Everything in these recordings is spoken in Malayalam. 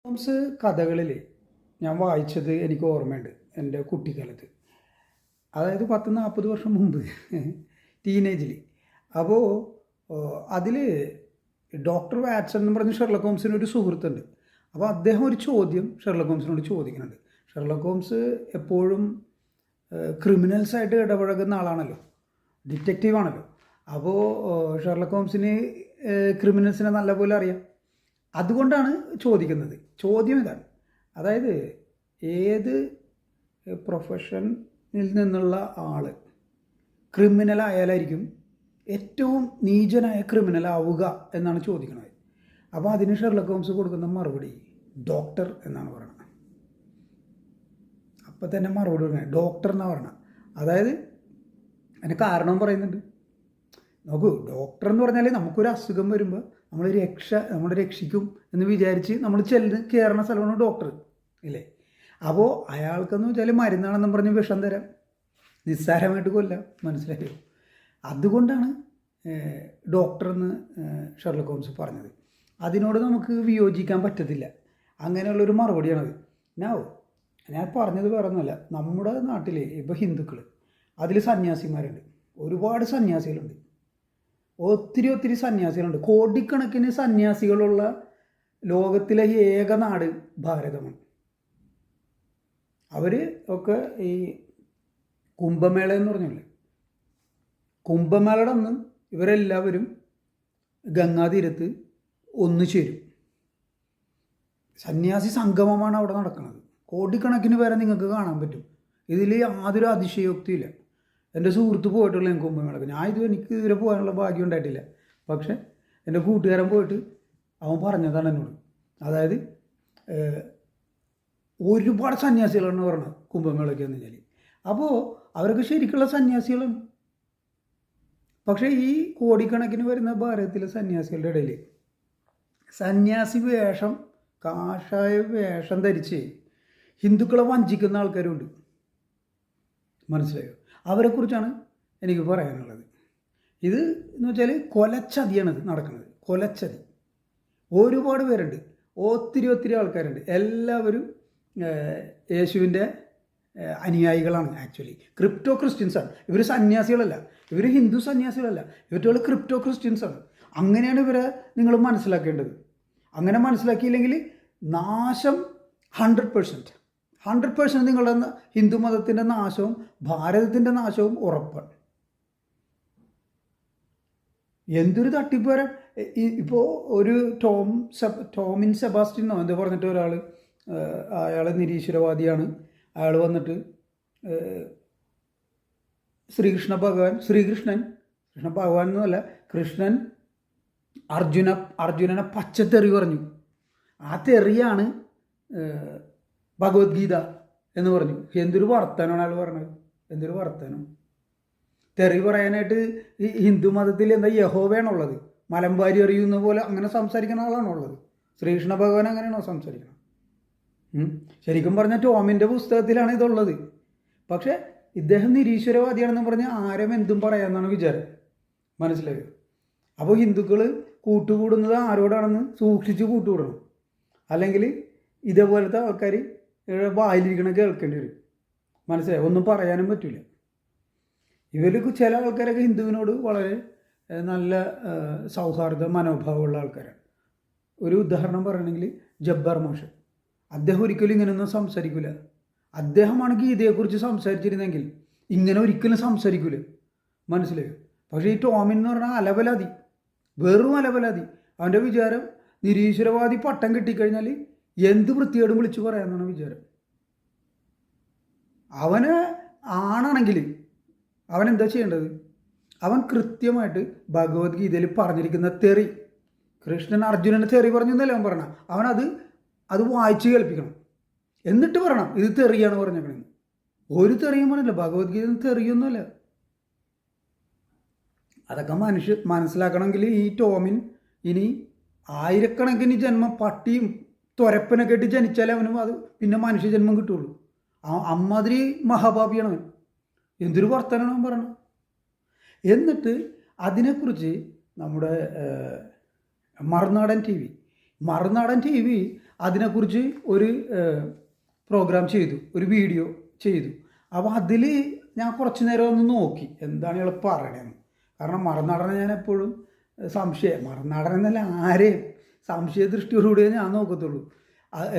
ഹോംസ് കഥകളിൽ ഞാൻ വായിച്ചത് എനിക്ക് ഓർമ്മയുണ്ട് എൻ്റെ കുട്ടിക്കാലത്ത്. അതായത് 10-40 വർഷം മുമ്പ് ടീനേജിൽ. അപ്പോൾ അതിൽ ഡോക്ടർ വാറ്റ്സൺ എന്ന് പറഞ്ഞ ഷെർലക് ഹോംസിനൊരു സുഹൃത്തുണ്ട്. അപ്പോൾ അദ്ദേഹം ഒരു ചോദ്യം ഷെർലക് ഹോംസിനോട് ചോദിക്കുന്നുണ്ട്. ഷെർലക് ഹോംസ് എപ്പോഴും ക്രിമിനൽസായിട്ട് ഇടപഴകുന്ന ആളാണല്ലോ, ഡിറ്റക്റ്റീവാണല്ലോ. അപ്പോൾ ഷെർലക് ഹോംസിന് ക്രിമിനൽസിനെ നല്ലപോലെ അറിയാം. അതുകൊണ്ടാണ് ചോദിക്കുന്നത്. ചോദ്യം ഇതാണ്, അതായത് ഏത് പ്രൊഫഷനിൽ നിന്നുള്ള ആൾ ക്രിമിനലായാലായിരിക്കും ഏറ്റവും നീചനായ ക്രിമിനലാവുക എന്നാണ് ചോദിക്കുന്നത്. അപ്പോൾ അതിന് ഷെർലക് ഹോംസ് കൊടുക്കുന്ന മറുപടി ഡോക്ടർ എന്നാണ് പറയുന്നത്. അപ്പം തന്നെ മറുപടി കൊടുക്കുന്നത് ഡോക്ടർ എന്നാണ് പറയുന്നത്. അതായത് അതിന് കാരണം പറയുന്നുണ്ട്. നോക്കൂ, ഡോക്ടർ എന്ന് പറഞ്ഞാൽ നമുക്കൊരു അസുഖം വരുമ്പോൾ നമ്മളെ രക്ഷിക്കും എന്ന് വിചാരിച്ച് നമ്മൾ കയറുന്ന സ്ഥലമാണ് ഡോക്ടർ, ഇല്ലേ? അപ്പോൾ അയാൾക്കെന്ന് വെച്ചാൽ മരുന്നാണെന്നും പറഞ്ഞ് വിഷം തരാം, നിസ്സാരമായിട്ട് കൊല്ലാം, മനസ്സിലായോ? അതുകൊണ്ടാണ് ഡോക്ടർ എന്ന് ഷെർലക് ഹോംസ് പറഞ്ഞത്. അതിനോട് നമുക്ക് വിയോജിക്കാൻ പറ്റത്തില്ല. അങ്ങനെയുള്ളൊരു മറുപടിയാണത്. ഞാൻ പറഞ്ഞത് വേറെ ഒന്നുമല്ല. നമ്മുടെ നാട്ടിൽ ഇപ്പോൾ ഹിന്ദുക്കൾ, അതിൽ സന്യാസിമാരുണ്ട്, ഒരുപാട് സന്യാസികളുണ്ട്, ഒത്തിരി സന്യാസികളുണ്ട്. കോടിക്കണക്കിന് സന്യാസികളുള്ള ലോകത്തിലെ ഏക നാട് ഭാരതമാണ്. അവർ ഒക്കെ ഈ കുംഭമേള എന്ന് പറഞ്ഞില്ലേ, കുംഭമേളയുടെ അന്ന് ഇവരെല്ലാവരും ഗംഗാതീരത്ത് ഒന്നു ചേരും. സന്യാസി സംഗമമാണ് അവിടെ നടക്കുന്നത്. കോടിക്കണക്കിന് പേരെ നിങ്ങൾക്ക് കാണാൻ പറ്റും. ഇതിൽ യാതൊരു അതിശയോക്തിയില്ല. എൻ്റെ സുഹൃത്ത് പോയിട്ടുള്ള എനിക്ക് കുംഭമേളക്ക്, എനിക്ക് ഇതുവരെ പോകാനുള്ള ഭാഗ്യം ഉണ്ടായിട്ടില്ല. പക്ഷേ എൻ്റെ കൂട്ടുകാരൻ പോയിട്ട് അവൻ പറഞ്ഞതാണ് എന്നോട്. അതായത് ഒരുപാട് സന്യാസികളാണ് പറഞ്ഞത് കുംഭമേളയ്ക്ക് എന്ന് കഴിഞ്ഞാൽ. അപ്പോൾ അവരൊക്കെ ശരിക്കുള്ള സന്യാസികളാണ്. പക്ഷേ ഈ കോടിക്കണക്കിന് വരുന്ന ഭാരതത്തിലെ സന്യാസികളുടെ ഇടയിൽ സന്യാസി വേഷം, കാഷായ വേഷം ധരിച്ച് ഹിന്ദുക്കളെ വഞ്ചിക്കുന്ന ആൾക്കാരുണ്ട്, മനസ്സിലായോ? അവരെക്കുറിച്ചാണ് എനിക്ക് പറയാനുള്ളത്. ഇത് എന്ന് വെച്ചാൽ കൊലച്ചതിയാണിത് നടക്കുന്നത്, കൊലച്ചതി. ഒരുപാട് പേരുണ്ട്, ഒത്തിരി ആൾക്കാരുണ്ട്. എല്ലാവരും യേശുവിൻ്റെ അനുയായികളാണ്. ആക്ച്വലി ക്രിപ്റ്റോ ക്രിസ്ത്യൻസാണ് ഇവർ. സന്യാസികളല്ല, ഇവർ ഹിന്ദു സന്യാസികളല്ല, ഇവരുടെ ക്രിപ്റ്റോ ക്രിസ്ത്യൻസാണ്. അങ്ങനെയാണ് ഇവരെ നിങ്ങൾ മനസ്സിലാക്കേണ്ടത്. അങ്ങനെ മനസ്സിലാക്കിയില്ലെങ്കിൽ നാശം 100% നിങ്ങളുടെ ഹിന്ദു മതത്തിൻ്റെ നാശവും ഭാരതത്തിൻ്റെ നാശവും ഉറപ്പാണ്. എന്തൊരു തട്ടിപ്പുകാരൻ! ഇപ്പോൾ ഒരു ടോമിൻ സെബാസ്റ്റ്യനോ എന്തോ പറഞ്ഞിട്ട് ഒരാൾ, അയാൾ നിരീശ്വരവാദിയാണ്. അയാൾ വന്നിട്ട് കൃഷ്ണ ഭഗവാൻ എന്നല്ല, കൃഷ്ണൻ അർജുനനെ പച്ചത്തെറി പറഞ്ഞു. ആ തെറിയാണ് ഭഗവത്ഗീത എന്ന് പറഞ്ഞു. എന്തൊരു വർത്തമാനമാണ് അയാൾ പറഞ്ഞത്, എന്തൊരു വർത്തമാനം! തെറി പറയാനായിട്ട് ഈ ഹിന്ദു മതത്തിൽ എന്താ യഹോവയാണുള്ളത്? മലമ്പാരി എറിയുന്ന പോലെ അങ്ങനെ സംസാരിക്കുന്ന ആളാണുള്ളത്. ശ്രീകൃഷ്ണ ഭഗവാൻ അങ്ങനെയാണോ സംസാരിക്കണം? ശരിക്കും പറഞ്ഞാൽ ടോമിൻ്റെ പുസ്തകത്തിലാണ് ഇതുള്ളത്. പക്ഷേ ഇദ്ദേഹം നിരീശ്വരവാദിയാണെന്ന് പറഞ്ഞാൽ ആരും എന്തും പറയാമെന്നാണ് വിചാരം, മനസ്സിലായോ? അപ്പോൾ ഹിന്ദുക്കൾ കൂട്ടുകൂടുന്നത് ആരോടാണെന്ന് സൂക്ഷിച്ച് കൂട്ടുകൂടണം. അല്ലെങ്കിൽ ഇതേപോലത്തെ ആൾക്കാർ വായിലിരിക്കണ കേൾക്കേണ്ടി വരും, മനസ്സിലായോ? ഒന്നും പറയാനും പറ്റില്ല. ഇവർക്ക് ചില ആൾക്കാരൊക്കെ ഹിന്ദുവിനോട് വളരെ നല്ല സൗഹാർദ്ദ മനോഭാവമുള്ള ആൾക്കാരാണ്. ഒരു ഉദാഹരണം പറയണമെങ്കിൽ ജബ്ബാർ മോഷൻ, അദ്ദേഹം ഒരിക്കലും ഇങ്ങനെയൊന്നും സംസാരിക്കില്ല. അദ്ദേഹമാണ് ഗീതയെക്കുറിച്ച് സംസാരിച്ചിരുന്നെങ്കിൽ ഇങ്ങനെ ഒരിക്കലും സംസാരിക്കില്ല, മനസ്സിലായോ? പക്ഷേ ഈ ടോമിൻ എന്ന് പറഞ്ഞാൽ അലവലാതി, വെറും അലവലാതി. അവൻ്റെ വിചാരം നിരീശ്വരവാദി പട്ടം കിട്ടിക്കഴിഞ്ഞാൽ എന്ത് വൃത്തിയോടും വിളിച്ചു പറയാമെന്നാണ് വിചാരം. അവന് ആണാണെങ്കിൽ അവൻ എന്താ ചെയ്യേണ്ടത്? അവൻ കൃത്യമായിട്ട് ഭഗവത്ഗീതയിൽ പറഞ്ഞിരിക്കുന്ന തെറി, കൃഷ്ണൻ അർജുനന് തെറി പറഞ്ഞു എന്നല്ല അവൻ പറഞ്ഞ, അവനത് വായിച്ച് കേൾപ്പിക്കണം. എന്നിട്ട് പറയണം ഇത് തെറിയാണ് പറഞ്ഞേക്കണെന്ന്. ഒരു തെറിയും പറഞ്ഞില്ല, ഭഗവത്ഗീത തെറിയൊന്നുമല്ല. അതൊക്കെ മനസ്സിലാക്കണമെങ്കിൽ ഈ ടോമിൻ ഇനി ആയിരക്കണക്കിന് ജന്മം പട്ടിയും തൊരപ്പനൊക്കെ ഇട്ട് ജനിച്ചാലേ അവനും അത് പിന്നെ മനുഷ്യജന്മം കിട്ടുള്ളൂ. അമ്മാതിരി മഹാപാപിയാണ് അവൻ. എന്തൊരു വർത്തമാനമാണ് അവൻ പറയണം. എന്നിട്ട് അതിനെക്കുറിച്ച് നമ്മുടെ മറുനാടൻ ടി വി അതിനെക്കുറിച്ച് ഒരു പ്രോഗ്രാം ചെയ്തു, ഒരു വീഡിയോ ചെയ്തു. അപ്പോൾ അതിൽ ഞാൻ കുറച്ച് നേരം ഒന്ന് നോക്കി എന്താണ് ഇയാൾ പറയണതെന്ന്. കാരണം മറുനാടനെ ഞാൻ എപ്പോഴും മറുനാടൻ എന്നല്ല ആരെയും സംശയ ദൃഷ്ടിയോടുകൂടിയേ ഞാൻ നോക്കത്തുള്ളൂ.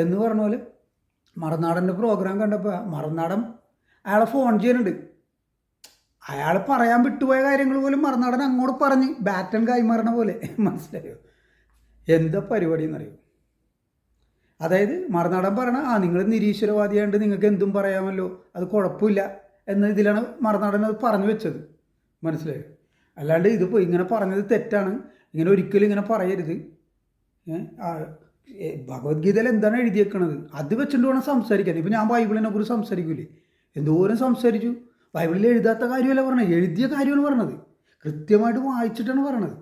എന്ന് പറഞ്ഞ പോലെ മറുനാടൻ്റെ പ്രോഗ്രാം കണ്ടപ്പോൾ മറുനാടൻ അയാളെ ഫോൺ ചെയ്യുന്നുണ്ട്. അയാൾ പറയാൻ വിട്ടുപോയ കാര്യങ്ങൾ പോലും മറുനാടൻ അങ്ങോട്ട് പറഞ്ഞ് ബാറ്റൺ കൈമാറണ പോലെ. മനസ്സിലായോ എന്താ പരിപാടി എന്നറിയോ? അതായത് മറുനാടൻ പറയണ നിങ്ങൾ നിരീശ്വരവാദിയായിട്ട് നിങ്ങൾക്ക് എന്തും പറയാമല്ലോ, അത് കുഴപ്പമില്ല എന്ന ഇതിലാണ് മറുനാടൻ അത് പറഞ്ഞു വെച്ചത്. മനസ്സിലായോ? അല്ലാണ്ട് ഇതിപ്പോൾ ഇങ്ങനെ പറഞ്ഞത് തെറ്റാണ്, ഇങ്ങനെ ഒരിക്കലും ഇങ്ങനെ പറയരുത്. ഭഗവത്ഗീതയിൽ എന്താണ് എഴുതിയേക്കണത് അത് വെച്ചിട്ട് വേണം സംസാരിക്കാൻ. ഇപ്പം ഞാൻ ബൈബിളിനെ കുറിച്ച് സംസാരിക്കൂലേ, എന്തോരം സംസാരിച്ചു. ബൈബിളിൽ എഴുതാത്ത കാര്യമല്ല പറഞ്ഞത്, എഴുതിയ കാര്യമാണ് പറഞ്ഞത്, കൃത്യമായിട്ട് വായിച്ചിട്ടാണ് പറയണത്.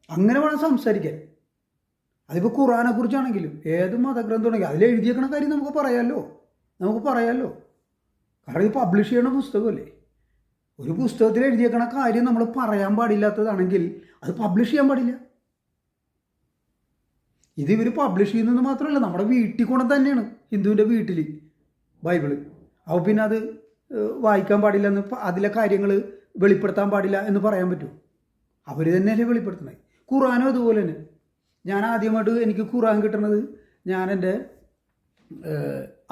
അങ്ങനെ വേണം സംസാരിക്കാൻ. അതിപ്പോൾ ഖുറാനെ കുറിച്ചാണെങ്കിലും ഏത് മതഗ്രന്ഥമാണെങ്കിലും അതിൽ എഴുതിയേക്കണ കാര്യം നമുക്ക് പറയാമല്ലോ. കാരണം ഇത് പബ്ലിഷ് ചെയ്യണ പുസ്തകമല്ലേ. ഒരു പുസ്തകത്തിൽ എഴുതിയേക്കണ കാര്യം നമ്മൾ പറയാൻ പാടില്ലാത്തതാണെങ്കിൽ അത് പബ്ലിഷ് ചെയ്യാൻ പാടില്ല. ഇത് ഇവർ പബ്ലിഷ് ചെയ്യുന്നത് മാത്രമല്ല, നമ്മുടെ വീട്ടിൽ കൊണ്ട് തന്നെയാണ്, ഹിന്ദുവിൻ്റെ വീട്ടിൽ ബൈബിള്. അപ്പോൾ പിന്നെ അത് വായിക്കാൻ പാടില്ല എന്ന്, അതിലെ കാര്യങ്ങൾ വെളിപ്പെടുത്താൻ പാടില്ല എന്ന് പറയാൻ പറ്റുമോ? അവർ തന്നെയല്ലേ വെളിപ്പെടുത്തണേ. ഖുറാനും അതുപോലെ തന്നെ. ഞാൻ ആദ്യമായിട്ട് എനിക്ക് ഖുറാൻ കിട്ടുന്നത് ഞാൻ എൻ്റെ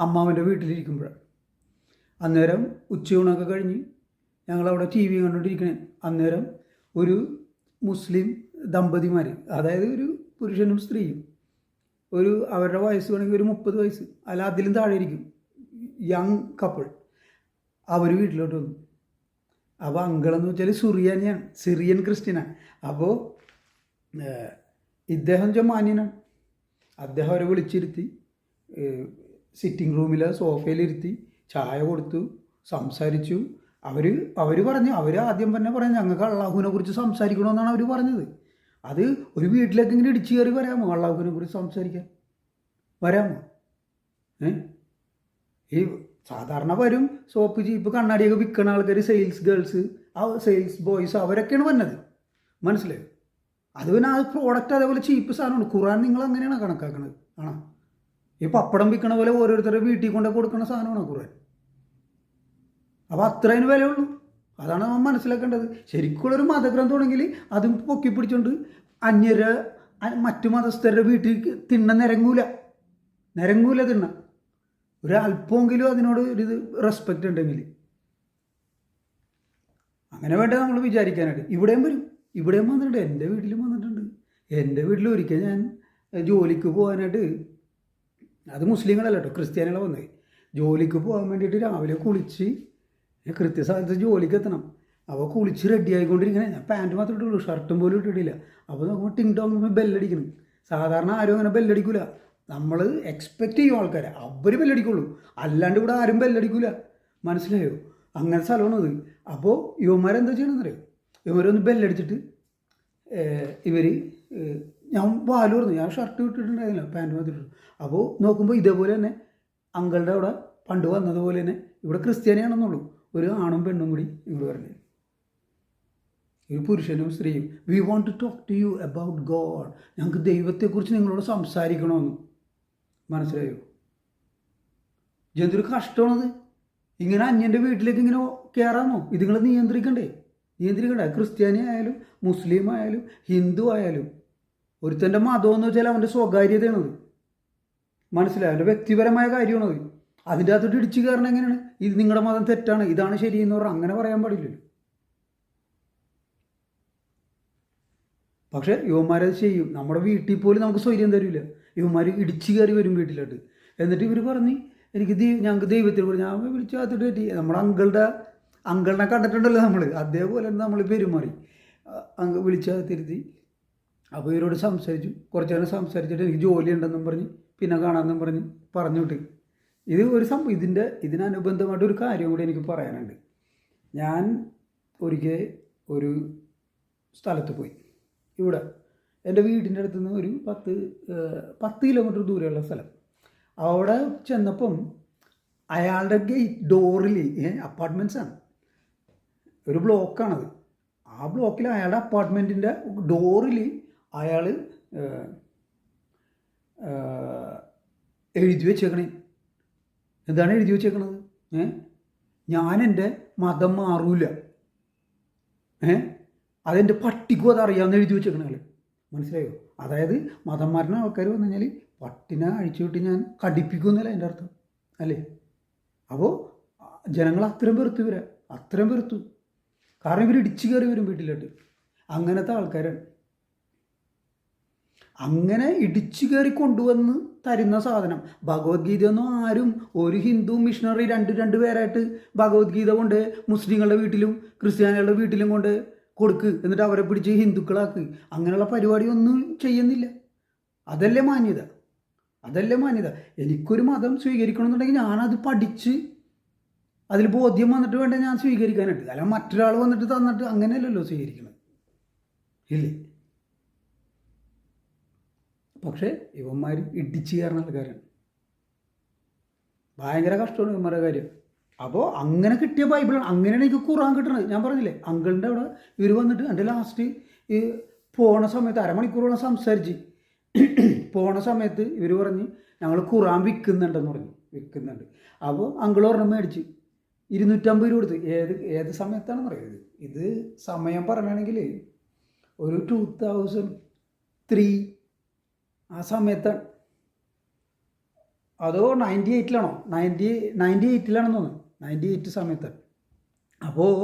അമ്മാവൻ്റെ വീട്ടിലിരിക്കുമ്പോഴാണ്. അന്നേരം ഉച്ചയൂണൊക്കെ കഴിഞ്ഞ് ഞങ്ങളവിടെ ടി വി കണ്ടുകൊണ്ടിരിക്കണേ. അന്നേരം ഒരു മുസ്ലിം ദമ്പതിമാർ, അതായത് ഒരു പുരുഷനും സ്ത്രീയും, അവരുടെ വയസ്സ് വേണമെങ്കിൽ ഒരു 30 വയസ്സ് അല്ല അതിലും താഴെ ഇരിക്കും, യങ് കപ്പിൾ, അവർ വീട്ടിലോട്ട് വന്നു. അപ്പോൾ അങ്കിളെന്ന് വെച്ചാൽ സിറിയൻ ക്രിസ്ത്യനാണ്. അപ്പോൾ ഇദ്ദേഹം മാന്യനാണ്. അദ്ദേഹം അവരെ വിളിച്ചിരുത്തി സിറ്റിംഗ് റൂമിലെ സോഫയിലിരുത്തി ചായ കൊടുത്തു, സംസാരിച്ചു. അവർ പറഞ്ഞു, ആദ്യം തന്നെ പറഞ്ഞു ഞങ്ങൾക്ക് അള്ളാഹുവിനെ കുറിച്ച് സംസാരിക്കണമെന്നാണ് അവർ പറഞ്ഞത്. അത് ഒരു വീട്ടിലേക്ക് ഇങ്ങനെ ഇടിച്ചു കയറി വരാമോ അള്ളാഹുവിനെ കുറിച്ച് സംസാരിക്കാൻ? വരാമോ? ഈ സാധാരണ വരും സോപ്പ് ചീപ്പ് കണ്ണാടിയൊക്കെ വിൽക്കുന്ന ആൾക്കാർ, സെയിൽസ് ഗേൾസ്, ആ സെയിൽസ് ബോയ്സ്, അവരൊക്കെയാണ് വന്നത്. മനസ്സിലായോ? അത് പിന്നെ ആ പ്രോഡക്റ്റ് അതേപോലെ ചീപ്പ് സാധനമാണ്. ഖുറാൻ നിങ്ങൾ അങ്ങനെയാണ് കണക്കാക്കുന്നത്? ആണോ? ഈ പപ്പടം വിൽക്കണ പോലെ ഓരോരുത്തരുടെ വീട്ടിൽ കൊണ്ട് കൊടുക്കുന്ന സാധനമാണ് ഖുറാൻ. അപ്പോൾ അത്രയും വിലയുള്ളൂ. അതാണ് നമ്മൾ മനസ്സിലാക്കേണ്ടത്. ശരിക്കുള്ളൊരു മതഗ്രന്ഥമാണെങ്കിൽ അതും പൊക്കി പിടിച്ചുകൊണ്ട് മറ്റു മതസ്ഥരുടെ വീട്ടിൽ നിരങ്ങൂല തിന്ന. ഒരു അല്പമെങ്കിലും അതിനോട് ഒരു റെസ്പെക്റ്റ് ഉണ്ടെങ്കിൽ അങ്ങനെ വേണ്ട നമ്മൾ വിചാരിക്കാനായിട്ട്. ഇവിടെയും വന്നിട്ടുണ്ട്, എൻ്റെ വീട്ടിലും വന്നിട്ടുണ്ട്. എൻ്റെ വീട്ടിൽ ഒരിക്കൽ ഞാൻ ജോലിക്ക് പോകാനായിട്ട്, അത് മുസ്ലിങ്ങളല്ല കേട്ടോ, ക്രിസ്ത്യാനികളെ വന്നത്, ജോലിക്ക് പോകാൻ വേണ്ടിയിട്ട് രാവിലെ കുളിച്ച് കൃത്യസമയത്ത് ജോലിക്ക് എത്തണം. അപ്പോൾ കുളിച്ച് റെഡി ആയിക്കൊണ്ടിരിക്കണേ, ഞാൻ പാൻറ്റ് മാത്രമേ ഇട്ടുള്ളൂ, ഷർട്ടും പോലും ഇട്ടിട്ടില്ല. അപ്പോൾ നോക്കുമ്പോൾ ടിങ് ടോങ് ബെല്ലടിക്കണം. സാധാരണ ആരും അങ്ങനെ ബെല്ലടിക്കില്ല, നമ്മൾ എക്സ്പെക്റ്റ് ചെയ്യും ആൾക്കാരെ, അവർ ബെല്ലടിക്കുള്ളൂ, അല്ലാണ്ട് ഇവിടെ ആരും ബെല്ലടിക്കില്ല. മനസ്സിലായോ? അങ്ങനെ സ്ഥലമാണത്. അപ്പോൾ യുവന്മാരെന്താ ചെയ്യണമെന്നറിയോ? ഇവരൊന്ന് ബെല്ലടിച്ചിട്ട് ഞാൻ വാല് പറഞ്ഞു, ഞാൻ ഷർട്ട് ഇട്ടിട്ടുണ്ടായിരുന്നില്ല, പാൻറ്റ് മാത്രം ഇട്ടു. അപ്പോൾ നോക്കുമ്പോൾ ഇതേപോലെ തന്നെ അങ്കളുടെ അവിടെ പണ്ട് വന്നതുപോലെ തന്നെ ഇവിടെ ക്രിസ്ത്യാനിയാണെന്നുള്ളൂ, ഒരു ആണും പെണ്ണും കൂടി ഇങ്ങോട്ട് പറഞ്ഞു, ഒരു പുരുഷനും സ്ത്രീയും, we want to talk to you about God, ഞങ്ങൾക്ക് ദൈവത്തെക്കുറിച്ച് നിങ്ങളോട് സംസാരിക്കണമെന്ന്. മനസ്സിലായോ? എന്തൊരു കഷ്ടമാണത്. ഇങ്ങനെ അന്യൻ്റെ വീട്ടിലേക്ക് ഇങ്ങനെ കയറാമോ? ഇതുങ്ങളെ നിയന്ത്രിക്കണ്ടേ? ക്രിസ്ത്യാനി ആയാലും മുസ്ലിം ആയാലും ഹിന്ദു ആയാലും ഒരുത്തൻ്റെ മതം എന്ന് വെച്ചാൽ അവൻ്റെ സ്വകാര്യതയാണത്. മനസ്സിലായോ? അവൻ്റെ വ്യക്തിപരമായ കാര്യമാണത്. അതിൻ്റെ അകത്തോട്ട് ഇടിച്ചു കയറണം എങ്ങനെയാണ്? ഇത് നിങ്ങളുടെ മതം തെറ്റാണ്, ഇതാണ് ശരിയെന്ന് പറഞ്ഞാൽ അങ്ങനെ പറയാൻ പാടില്ലല്ലോ. പക്ഷേ യുവന്മാരത് ചെയ്യും. നമ്മുടെ വീട്ടിൽ പോലും നമുക്ക് സ്വൈര്യം തരില്ല. യുവന്മാർ ഇടിച്ചു കയറി വരും വീട്ടിലോട്ട്. എന്നിട്ട് ഇവർ പറഞ്ഞ് ഞങ്ങൾക്ക് ദൈവത്തിൽ കൂടി ഞാൻ വിളിച്ചു കാത്തിട്ട് പറ്റി. നമ്മുടെ അങ്കിളിനെ കണ്ടിട്ടുണ്ടല്ലോ നമ്മൾ, അതേപോലെ തന്നെ നമ്മൾ പെരുമാറി. വിളിച്ചാത്തിരുത്തി. അപ്പോൾ ഇവരോട് സംസാരിച്ചു, കുറച്ച് നേരം സംസാരിച്ചിട്ട് എനിക്ക് ജോലി ഉണ്ടെന്നും പറഞ്ഞ് പിന്നെ കാണാമെന്നും പറഞ്ഞ് പറഞ്ഞു വിട്ട്. ഇത് ഒരു ഇതിനനുബന്ധമായിട്ട് ഒരു കാര്യം കൂടി എനിക്ക് പറയാനുണ്ട്. ഞാൻ ഒരിക്കൽ ഒരു സ്ഥലത്ത് പോയി, ഇവിടെ എൻ്റെ വീടിൻ്റെ അടുത്ത് നിന്ന് ഒരു 10 കിലോമീറ്റർ ദൂരെയുള്ള സ്ഥലം. അവിടെ ചെന്നപ്പം അയാളുടെ ഗേറ്റ് ഡോറിൽ അപ്പാർട്ട്മെൻറ്റ്സാണ്, ഒരു ബ്ലോക്കാണത്. ആ ബ്ലോക്കിൽ അയാളുടെ അപ്പാർട്ട്മെൻറ്റിൻ്റെ ഡോറിൽ അയാൾ എഴുതി വെച്ചേക്കണേ. എന്താണ് എഴുതി വെച്ചേക്കണത്? ഞാൻ എൻ്റെ മതം മാറൂല, അതെൻ്റെ പട്ടിക്കും അതറിയാമെന്ന് എഴുതി വെച്ചേക്കണേ. മനസ്സിലായോ? അതായത് മതം മാറുന്ന ആൾക്കാർ വന്നു കഴിഞ്ഞാൽ പട്ടിനെ അഴിച്ചു വിട്ട് ഞാൻ കടിപ്പിക്കുമെന്നല്ല എൻ്റെ അർത്ഥം, അല്ലേ? അപ്പോൾ ജനങ്ങൾ അത്രയും വെറുത്തു ഇവരെ, അത്രയും വെറുത്തു. കാരണം ഇവർ ഇടിച്ചു കയറി വരും വീട്ടിലോട്ട്. അങ്ങനത്തെ ആൾക്കാരാണ്. അങ്ങനെ ഇടിച്ചു കയറി കൊണ്ടുവന്ന് തരുന്ന സാധനം ഭഗവത്ഗീത ഒന്നും ആരും ഒരു ഹിന്ദു മിഷണറി രണ്ട് പേരായിട്ട് ഭഗവത്ഗീത കൊണ്ട് മുസ്ലിങ്ങളുടെ വീട്ടിലും ക്രിസ്ത്യാനികളുടെ വീട്ടിലും കൊണ്ട് കൊടുക്ക്, എന്നിട്ട് അവരെ പിടിച്ച് ഹിന്ദുക്കളാക്ക്. അങ്ങനെയുള്ള പരിപാടിയൊന്നും ചെയ്യുന്നില്ല. അതല്ലേ മാന്യത? അതല്ലേ മാന്യത? എനിക്കൊരു മതം സ്വീകരിക്കണമെന്നുണ്ടെങ്കിൽ ഞാനത് പഠിച്ച് അതിൽ ബോധ്യം വന്നിട്ട് വേണ്ട ഞാൻ സ്വീകരിക്കാനായിട്ട്. അല്ല മറ്റൊരാൾ വന്നിട്ട് തന്നിട്ട് അങ്ങനെയല്ലല്ലോ സ്വീകരിക്കണം, ഇല്ലേ? പക്ഷേ ഇവന്മാർ ഇടിച്ചു കയറുന്ന ആൾക്കാരാണ്. ഭയങ്കര കഷ്ടമാണ് ഇവന്മാരുടെ കാര്യം. അപ്പോൾ അങ്ങനെ കിട്ടിയ ബൈബിളാണ്. അങ്ങനെയാണ് എനിക്ക് ഖുർആൻ കിട്ടണത്. ഞാൻ പറഞ്ഞില്ലേ, അങ്കിളിൻ്റെ അവിടെ ഇവർ വന്നിട്ട് എൻ്റെ ലാസ്റ്റ് ഈ പോണ സമയത്ത് അരമണിക്കൂറോളം സംസാരിച്ച് പോണ സമയത്ത് ഇവർ പറഞ്ഞ് ഞങ്ങൾ ഖുർആൻ വിൽക്കുന്നുണ്ടെന്ന് പറഞ്ഞു. വിൽക്കുന്നുണ്ട്. അപ്പോൾ അങ്കിൾ ഒരെണ്ണം മേടിച്ച് 250 രൂപ കൊടുത്ത്. ഏത് സമയത്താണെന്ന് പറയുന്നത്? ഇത് സമയം പറയുകയാണെങ്കിൽ ഒരു 2003 ആ സമയത്താണ്. അതോ 98-ലാണോ 98-ലാണെന്ന് തോന്നുന്നു. 98 സമയത്താണ്. അപ്പോൾ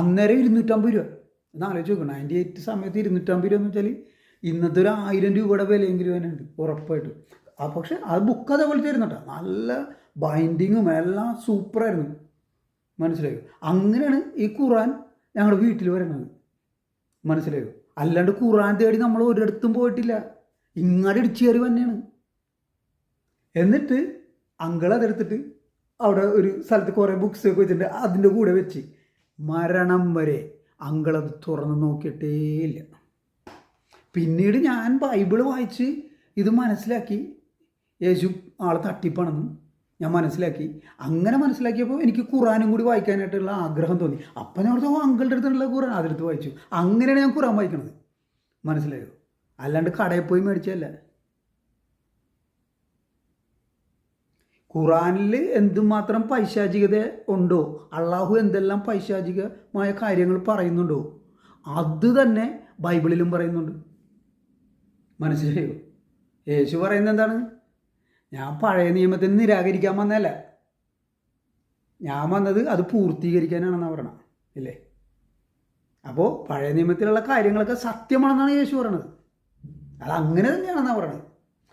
അന്നേരം 250 രൂപ. ഒന്ന് ആലോചിച്ച് നോക്കണം. 98 സമയത്ത് 250 രൂപ എന്ന് വെച്ചാൽ ഇന്നത്തെ ഒരു 1000 രൂപയുടെ വിലയെങ്കിലും അതിനുണ്ട് ഉറപ്പായിട്ടും. പക്ഷേ അത് ബുക്ക് അതേപോലെ തരുന്നു കേട്ടോ. നല്ല ബൈൻഡിങ്ങും എല്ലാം സൂപ്പറായിരുന്നു. മനസ്സിലായോ? അങ്ങനെയാണ് ഈ ഖുർആൻ ഞങ്ങളുടെ വീട്ടിൽ വരുന്നത്. മനസ്സിലായോ? അല്ലാണ്ട് ഖുർആൻ തേടി നമ്മൾ ഒരിടത്തും പോയിട്ടില്ല. ഇങ്ങോട്ട് ഇടിച്ചു കയറി തന്നെയാണ്. എന്നിട്ട് അങ്കിൾ അതെടുത്തിട്ട് അവിടെ ഒരു സ്ഥലത്ത് കുറേ ബുക്സ് ഒക്കെ വെച്ചിട്ടുണ്ട്. അതിൻ്റെ കൂടെ വെച്ച് മരണം വരെ അങ്കിളത് തുറന്ന് നോക്കിയിട്ടേ ഇല്ല. പിന്നീട് ഞാൻ ബൈബിള് വായിച്ച് ഇത് മനസ്സിലാക്കി. യേശു ആളെ തട്ടിപ്പാണെന്ന് ഞാൻ മനസ്സിലാക്കി. അങ്ങനെ മനസ്സിലാക്കിയപ്പോൾ എനിക്ക് ഖുറാനും കൂടി വായിക്കാനായിട്ടുള്ള ആഗ്രഹം തോന്നി. അപ്പം ഞാൻ ഓർത്തു അങ്കിളുടെ അടുത്തുള്ള ഖുറാൻ അതെടുത്ത് വായിച്ചു. അങ്ങനെയാണ് ഞാൻ ഖുറാൻ വായിക്കണത്. മനസ്സിലായോ? അല്ലാണ്ട് കടയിൽ പോയി മേടിച്ചല്ല. ഖുറാനിൽ എന്തുമാത്രം പൈശാചികത ഉണ്ടോ, അള്ളാഹു എന്തെല്ലാം പൈശാചികമായ കാര്യങ്ങൾ പറയുന്നുണ്ടോ, അത് തന്നെ ബൈബിളിലും പറയുന്നുണ്ട്. മനസ്സിലായോ? യേശു പറയുന്നത് എന്താണ്? ഞാൻ പഴയ നിയമത്തിന് നിരാകരിക്കാൻ വന്നതല്ല, ഞാൻ വന്നത് അത് പൂർത്തീകരിക്കാനാണെന്നാണ് പറയണത്, ഇല്ലേ? അപ്പോൾ പഴയ നിയമത്തിലുള്ള കാര്യങ്ങളൊക്കെ സത്യമാണെന്നാണ് യേശു പറയണത്. അത് അങ്ങനെ തന്നെയാണെന്നാണ് പറയണത്.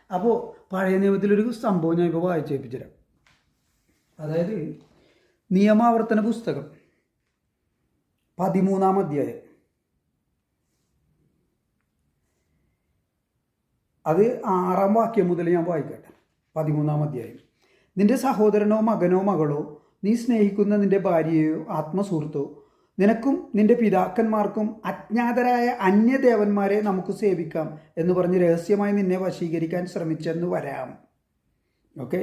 അപ്പോൾ പഴയ നിയമത്തിലൊരു സംഭവം ഞാൻ ഇപ്പോൾ വായിച്ചേൽപ്പിച്ചു തരാം. അതായത് നിയമാവർത്തന പുസ്തകം 13-ാം അധ്യായം, അത് 6-ാം വാക്യം മുതൽ ഞാൻ വായിക്കട്ടെ. 13-ാം അധ്യായം. നിന്റെ സഹോദരനോ മകനോ മകളോ നീ സ്നേഹിക്കുന്ന നിന്റെ ഭാര്യയോ ആത്മസുഹൃത്തോ നിനക്കും നിന്റെ പിതാക്കന്മാർക്കും അജ്ഞാതരായ അന്യദേവന്മാരെ നമുക്ക് സേവിക്കാം എന്ന് പറഞ്ഞ് രഹസ്യമായി നിന്നെ വശീകരിക്കാൻ ശ്രമിച്ചെന്ന് വരാം. ഓക്കെ,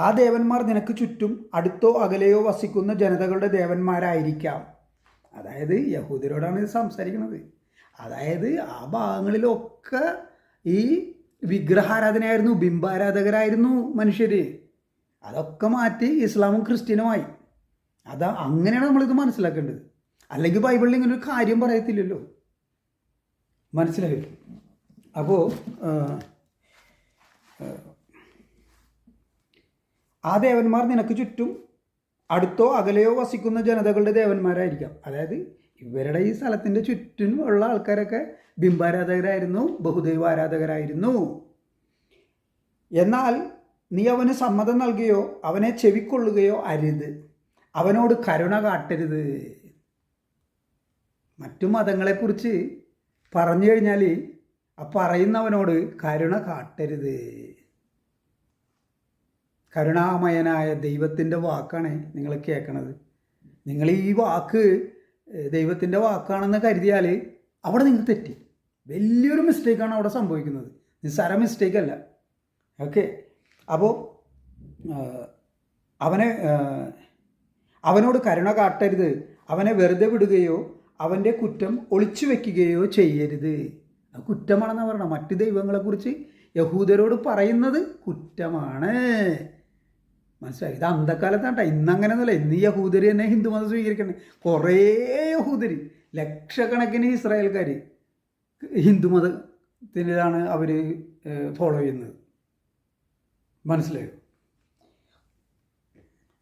ആ ദേവന്മാർ നിനക്ക് ചുറ്റും അടുത്തോ അകലെയോ വസിക്കുന്ന ജനതകളുടെ ദേവന്മാരായിരിക്കാം. അതായത് യഹൂദരോടാണ് ഇത് സംസാരിക്കുന്നത്. അതായത് ആ ഭാഗങ്ങളിലൊക്കെ ഈ വിഗ്രഹാരാധനയായിരുന്നു, ബിംബാരാധകരായിരുന്നു മനുഷ്യർ. അതൊക്കെ മാറ്റി ഇസ്ലാമും ക്രിസ്ത്യനുമായി. അങ്ങനെയാണ് നമ്മളിത് മനസ്സിലാക്കേണ്ടത്. അല്ലെങ്കിൽ ബൈബിളിൽ ഇങ്ങനെ ഒരു കാര്യം പറയത്തില്ലല്ലോ. മനസ്സിലായി? അപ്പോൾ ആ ദേവന്മാർ നിനക്ക് ചുറ്റും അടുത്തോ അകലെയോ വസിക്കുന്ന ജനതകളുടെ ദേവന്മാരായിരിക്കാം. അതായത് ഇവരുടെ ഈ സ്ഥലത്തിൻ്റെ ചുറ്റും ഉള്ള ആൾക്കാരൊക്കെ ബിംബാരാധകരായിരുന്നു, ബഹുദൈവ ആരാധകരായിരുന്നു. എന്നാൽ നീ അവന് സമ്മതം നൽകുകയോ അവനെ ചെവിക്കൊള്ളുകയോ അരുത്. അവനോട് കരുണ കാട്ടരുത്. മറ്റു മതങ്ങളെക്കുറിച്ച് പറഞ്ഞു കഴിഞ്ഞാൽ ആ പറയുന്നവനോട് കരുണ കാട്ടരുത്. കരുണാമയനായ ദൈവത്തിൻ്റെ വാക്കാണ് നിങ്ങൾ കേൾക്കണത്. നിങ്ങൾ ഈ വാക്ക് ദൈവത്തിൻ്റെ വാക്കാണെന്ന് കരുതിയാൽ അവിടെ നിങ്ങൾ തെറ്റി. വലിയൊരു മിസ്റ്റേക്കാണ് അവിടെ സംഭവിക്കുന്നത്. നിസ്സാര മിസ്റ്റേക്കല്ല. ഓക്കെ, അപ്പോൾ അവനോട് കരുണ കാട്ടരുത്. അവനെ വെറുതെ വിടുകയോ അവൻ്റെ കുറ്റം ഒളിച്ചു വയ്ക്കുകയോ ചെയ്യരുത്. അത് കുറ്റമാണെന്ന് പറയണം. മറ്റ് ദൈവങ്ങളെക്കുറിച്ച് യഹൂദരോട് പറയുന്നത് കുറ്റമാണ്. മനസ്സിലായി? ഇത് അന്ധക്കാലത്താണ്ട, ഇന്നങ്ങനെയൊന്നുമല്ല. ഇന്ന് ഈ യഹൂദർ തന്നെ ഹിന്ദുമതം സ്വീകരിക്കണം. കുറേ യഹൂദർ, ലക്ഷക്കണക്കിന് ഇസ്രായേൽക്കാർ ഹിന്ദുമതത്തിലാണ് അവർ ഫോളോ ചെയ്യുന്നത്. മനസ്സിലായോ?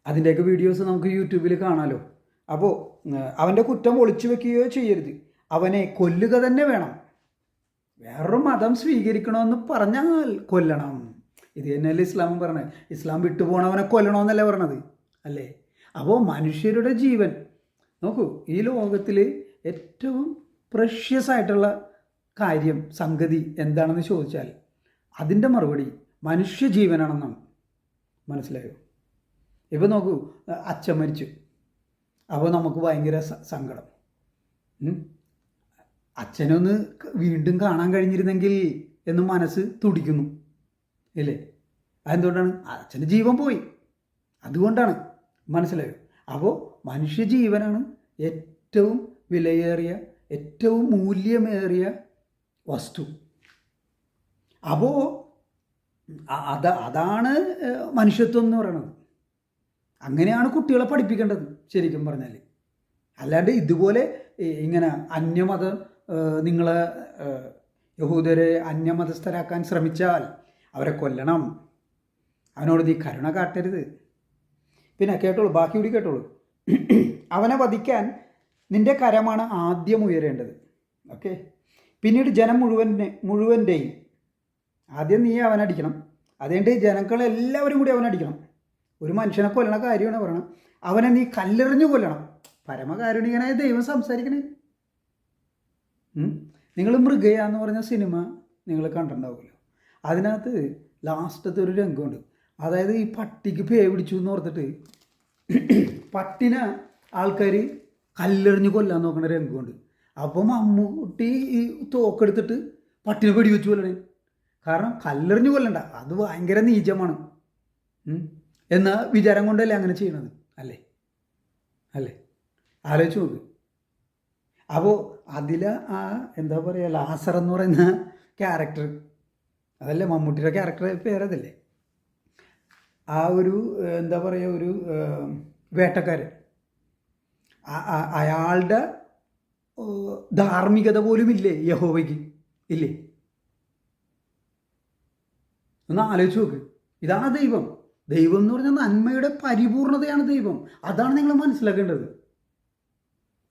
അതിൻ്റെയൊക്കെ വീഡിയോസ് നമുക്ക് യൂട്യൂബിൽ കാണാമല്ലോ. അപ്പോൾ അവൻ്റെ കുറ്റം ഒളിച്ചു വെക്കുകയോ ചെയ്യരുത്, അവനെ കൊല്ലുക തന്നെ വേണം. വേറൊരു മതം സ്വീകരിക്കണമെന്ന് പറഞ്ഞാൽ കൊല്ലണം. ഇത് തന്നെയല്ലേ ഇസ്ലാമും പറഞ്ഞത്. ഇസ്ലാം വിട്ടുപോകണവനെ കൊല്ലണമെന്നല്ലേ പറഞ്ഞത്, അല്ലേ? അപ്പോൾ മനുഷ്യരുടെ ജീവൻ നോക്കൂ, ഈ ലോകത്തിൽ ഏറ്റവും പ്രഷ്യസ് ആയിട്ടുള്ള കാര്യം, സംഗതി എന്താണെന്ന് ചോദിച്ചാൽ അതിൻ്റെ മറുപടി മനുഷ്യജീവനാണെന്നാണ്. മനസ്സിലായോ? ഇപ്പോൾ നോക്കൂ, അച്ഛൻ മരിച്ചു, അപ്പോൾ നമുക്ക് ഭയങ്കര സങ്കടം. അച്ഛനൊന്ന് വീണ്ടും കാണാൻ കഴിഞ്ഞിരുന്നെങ്കിൽ എന്ന് മനസ്സ് തുടിക്കുന്നു, ഇല്ലേ? അതെന്തുകൊണ്ടാണ്? അച്ഛൻ്റെ ജീവൻ പോയി, അതുകൊണ്ടാണ്. മനസ്സിലായോ? അപ്പോൾ മനുഷ്യജീവനാണ് ഏറ്റവും വിലയേറിയ, ഏറ്റവും മൂല്യമേറിയ വസ്തു. അപ്പോൾ അതാണ് മനുഷ്യത്വം എന്ന് പറയുന്നത്. അങ്ങനെയാണ് കുട്ടികളെ പഠിപ്പിക്കേണ്ടത് ശരിക്കും പറഞ്ഞാൽ. അല്ലാണ്ട് ഇതുപോലെ ഇങ്ങനെ അന്യമതം, നിങ്ങളെ യഹൂദരെ അന്യമതസ്ഥരാക്കാൻ ശ്രമിച്ചാൽ അവരെ കൊല്ലണം, അവനോട് നീ കരുണ കാട്ടരുത്. പിന്നെ കേട്ടോളൂ, ബാക്കി കൂടി കേട്ടോളൂ. അവനെ വധിക്കാൻ നിന്റെ കരമാണ് ആദ്യം ഉയരേണ്ടത്. ഓക്കെ, പിന്നീട് ജനം മുഴുവൻ്റെയും. ആദ്യം നീ അവനടിക്കണം, അതുകൊണ്ട് ജനങ്ങളെല്ലാവരും കൂടി അവനടിക്കണം. ഒരു മനുഷ്യനെ കൊല്ലണ കാര്യമാണ് പറയണം. അവനെ നീ കല്ലെറിഞ്ഞു കൊല്ലണം. പരമകാരുണികനായ ദൈവം സംസാരിക്കണേ. നിങ്ങൾ മൃഗയ എന്ന് പറഞ്ഞ സിനിമ നിങ്ങൾ കണ്ടിട്ടുണ്ടാവുമല്ലോ. അതിനകത്ത് ലാസ്റ്റത്തെ ഒരു രംഗമുണ്ട്. അതായത് ഈ പട്ടിക്ക് പേ പിടിച്ചു എന്ന് ഓർത്തിട്ട് പട്ടിനെ ആൾക്കാർ കല്ലെറിഞ്ഞ് കൊല്ലാൻ നോക്കണ രംഗമുണ്ട്. അപ്പം മമ്മൂട്ടി ഈ തോക്കെടുത്തിട്ട് പട്ടിനെ വെടിവെച്ച് കൊല്ലണേ. കാരണം കല്ലെറിഞ്ഞ് കൊല്ലണ്ട, അത് ഭയങ്കര നീചമാണ് എന്ന വിചാരം കൊണ്ടല്ലേ അങ്ങനെ ചെയ്യണത്, അല്ലേ? ആലോചിച്ച് നോക്ക്. അപ്പോൾ അതിൽ ആ എന്താ പറയുക, ലാസർ എന്ന് പറയുന്ന ക്യാരക്ടർ, അതല്ലേ മമ്മൂട്ടിയുടെ ക്യാരക്ടർ പേരതല്ലേ? ആ ഒരു എന്താ പറയുക, ഒരു വേട്ടക്കാരൻ, അയാളുടെ ധാർമ്മികത പോലും ഇല്ലേ യഹോവയ്ക്ക്? ഇല്ലേ? ഒന്ന് ആലോചിച്ച് നോക്ക്. ഇതാണ് ദൈവം. ദൈവം എന്ന് പറഞ്ഞാൽ നന്മയുടെ പരിപൂർണതയാണ് ദൈവം. അതാണ് നിങ്ങൾ മനസ്സിലാക്കേണ്ടത്.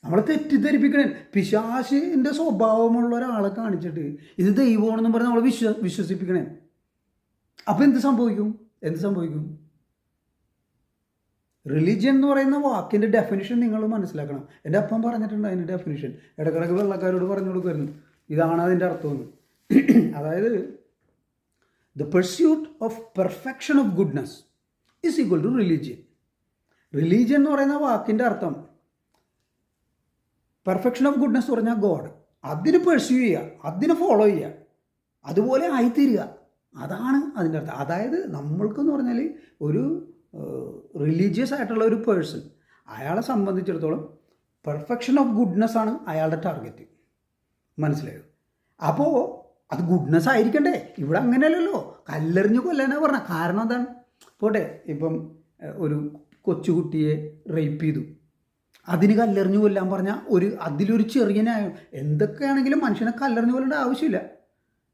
നമ്മളെ തെറ്റിദ്ധരിപ്പിക്കണേ. പിശാചിൻ്റെ സ്വഭാവമുള്ള ഒരാളെ കാണിച്ചിട്ട് ഇത് ദൈവമാണെന്നും പറഞ്ഞ് നമ്മളെ വിശ്വസിപ്പിക്കണേ. അപ്പം എന്ത് സംഭവിക്കും? റിലീജിയൻ എന്ന് പറയുന്ന വാക്കിൻ്റെ ഡെഫിനിഷൻ നിങ്ങൾ മനസ്സിലാക്കണം. എൻ്റെ അപ്പം പറഞ്ഞിട്ടുണ്ട് അതിൻ്റെ ഡെഫിനിഷൻ. ഇടക്കിടക്ക് വെള്ളക്കാരോട് പറഞ്ഞു കൊടുക്കുമായിരുന്നു, ഇതാണ് അതിൻ്റെ അർത്ഥമെന്ന്. അതായത് the pursuit of perfection of goodness is equal to religion. Religion എന്ന് പറയുന്ന വാക്കിൻ്റെ അർത്ഥം പെർഫെക്ഷൻ ഓഫ് ഗുഡ്നെസ് പറഞ്ഞാൽ ഗോഡ്. അതിന് പെർസ്യൂ ചെയ്യുക, അതിനെ ഫോളോ ചെയ്യുക, അതുപോലെ ആയിത്തീരുക. അതാണ് അതിൻ്റെ അർത്ഥം. അതായത് നമ്മൾക്കെന്ന് പറഞ്ഞാൽ ഒരു റിലീജിയസ് ആയിട്ടുള്ള ഒരു പേഴ്സൺ, അയാളെ സംബന്ധിച്ചിടത്തോളം പെർഫെക്ഷൻ ഓഫ് ഗുഡ്നെസ് ആണ് അയാളുടെ ടാർഗറ്റ്. മനസ്സിലായോ? അപ്പോൾ അത് ഗുഡ്നെസ് ആയിരിക്കണ്ടേ? ഇവിടെ അങ്ങനെയല്ലല്ലോ. കല്ലെറിഞ്ഞ് കൊല്ലാനാണ് പറഞ്ഞത്. കാരണം എന്താണ്? പോട്ടെ, ഇപ്പം ഒരു കൊച്ചുകുട്ടിയെ റേപ്പ് ചെയ്തു, അതിന് കല്ലെറിഞ്ഞ് കൊല്ലാൻ പറഞ്ഞാൽ അതിലൊരു ചെറിയ ന്യായം. എന്തൊക്കെയാണെങ്കിലും മനുഷ്യനെ കല്ലെറിഞ്ഞ് കൊല്ലേണ്ട ആവശ്യമില്ല.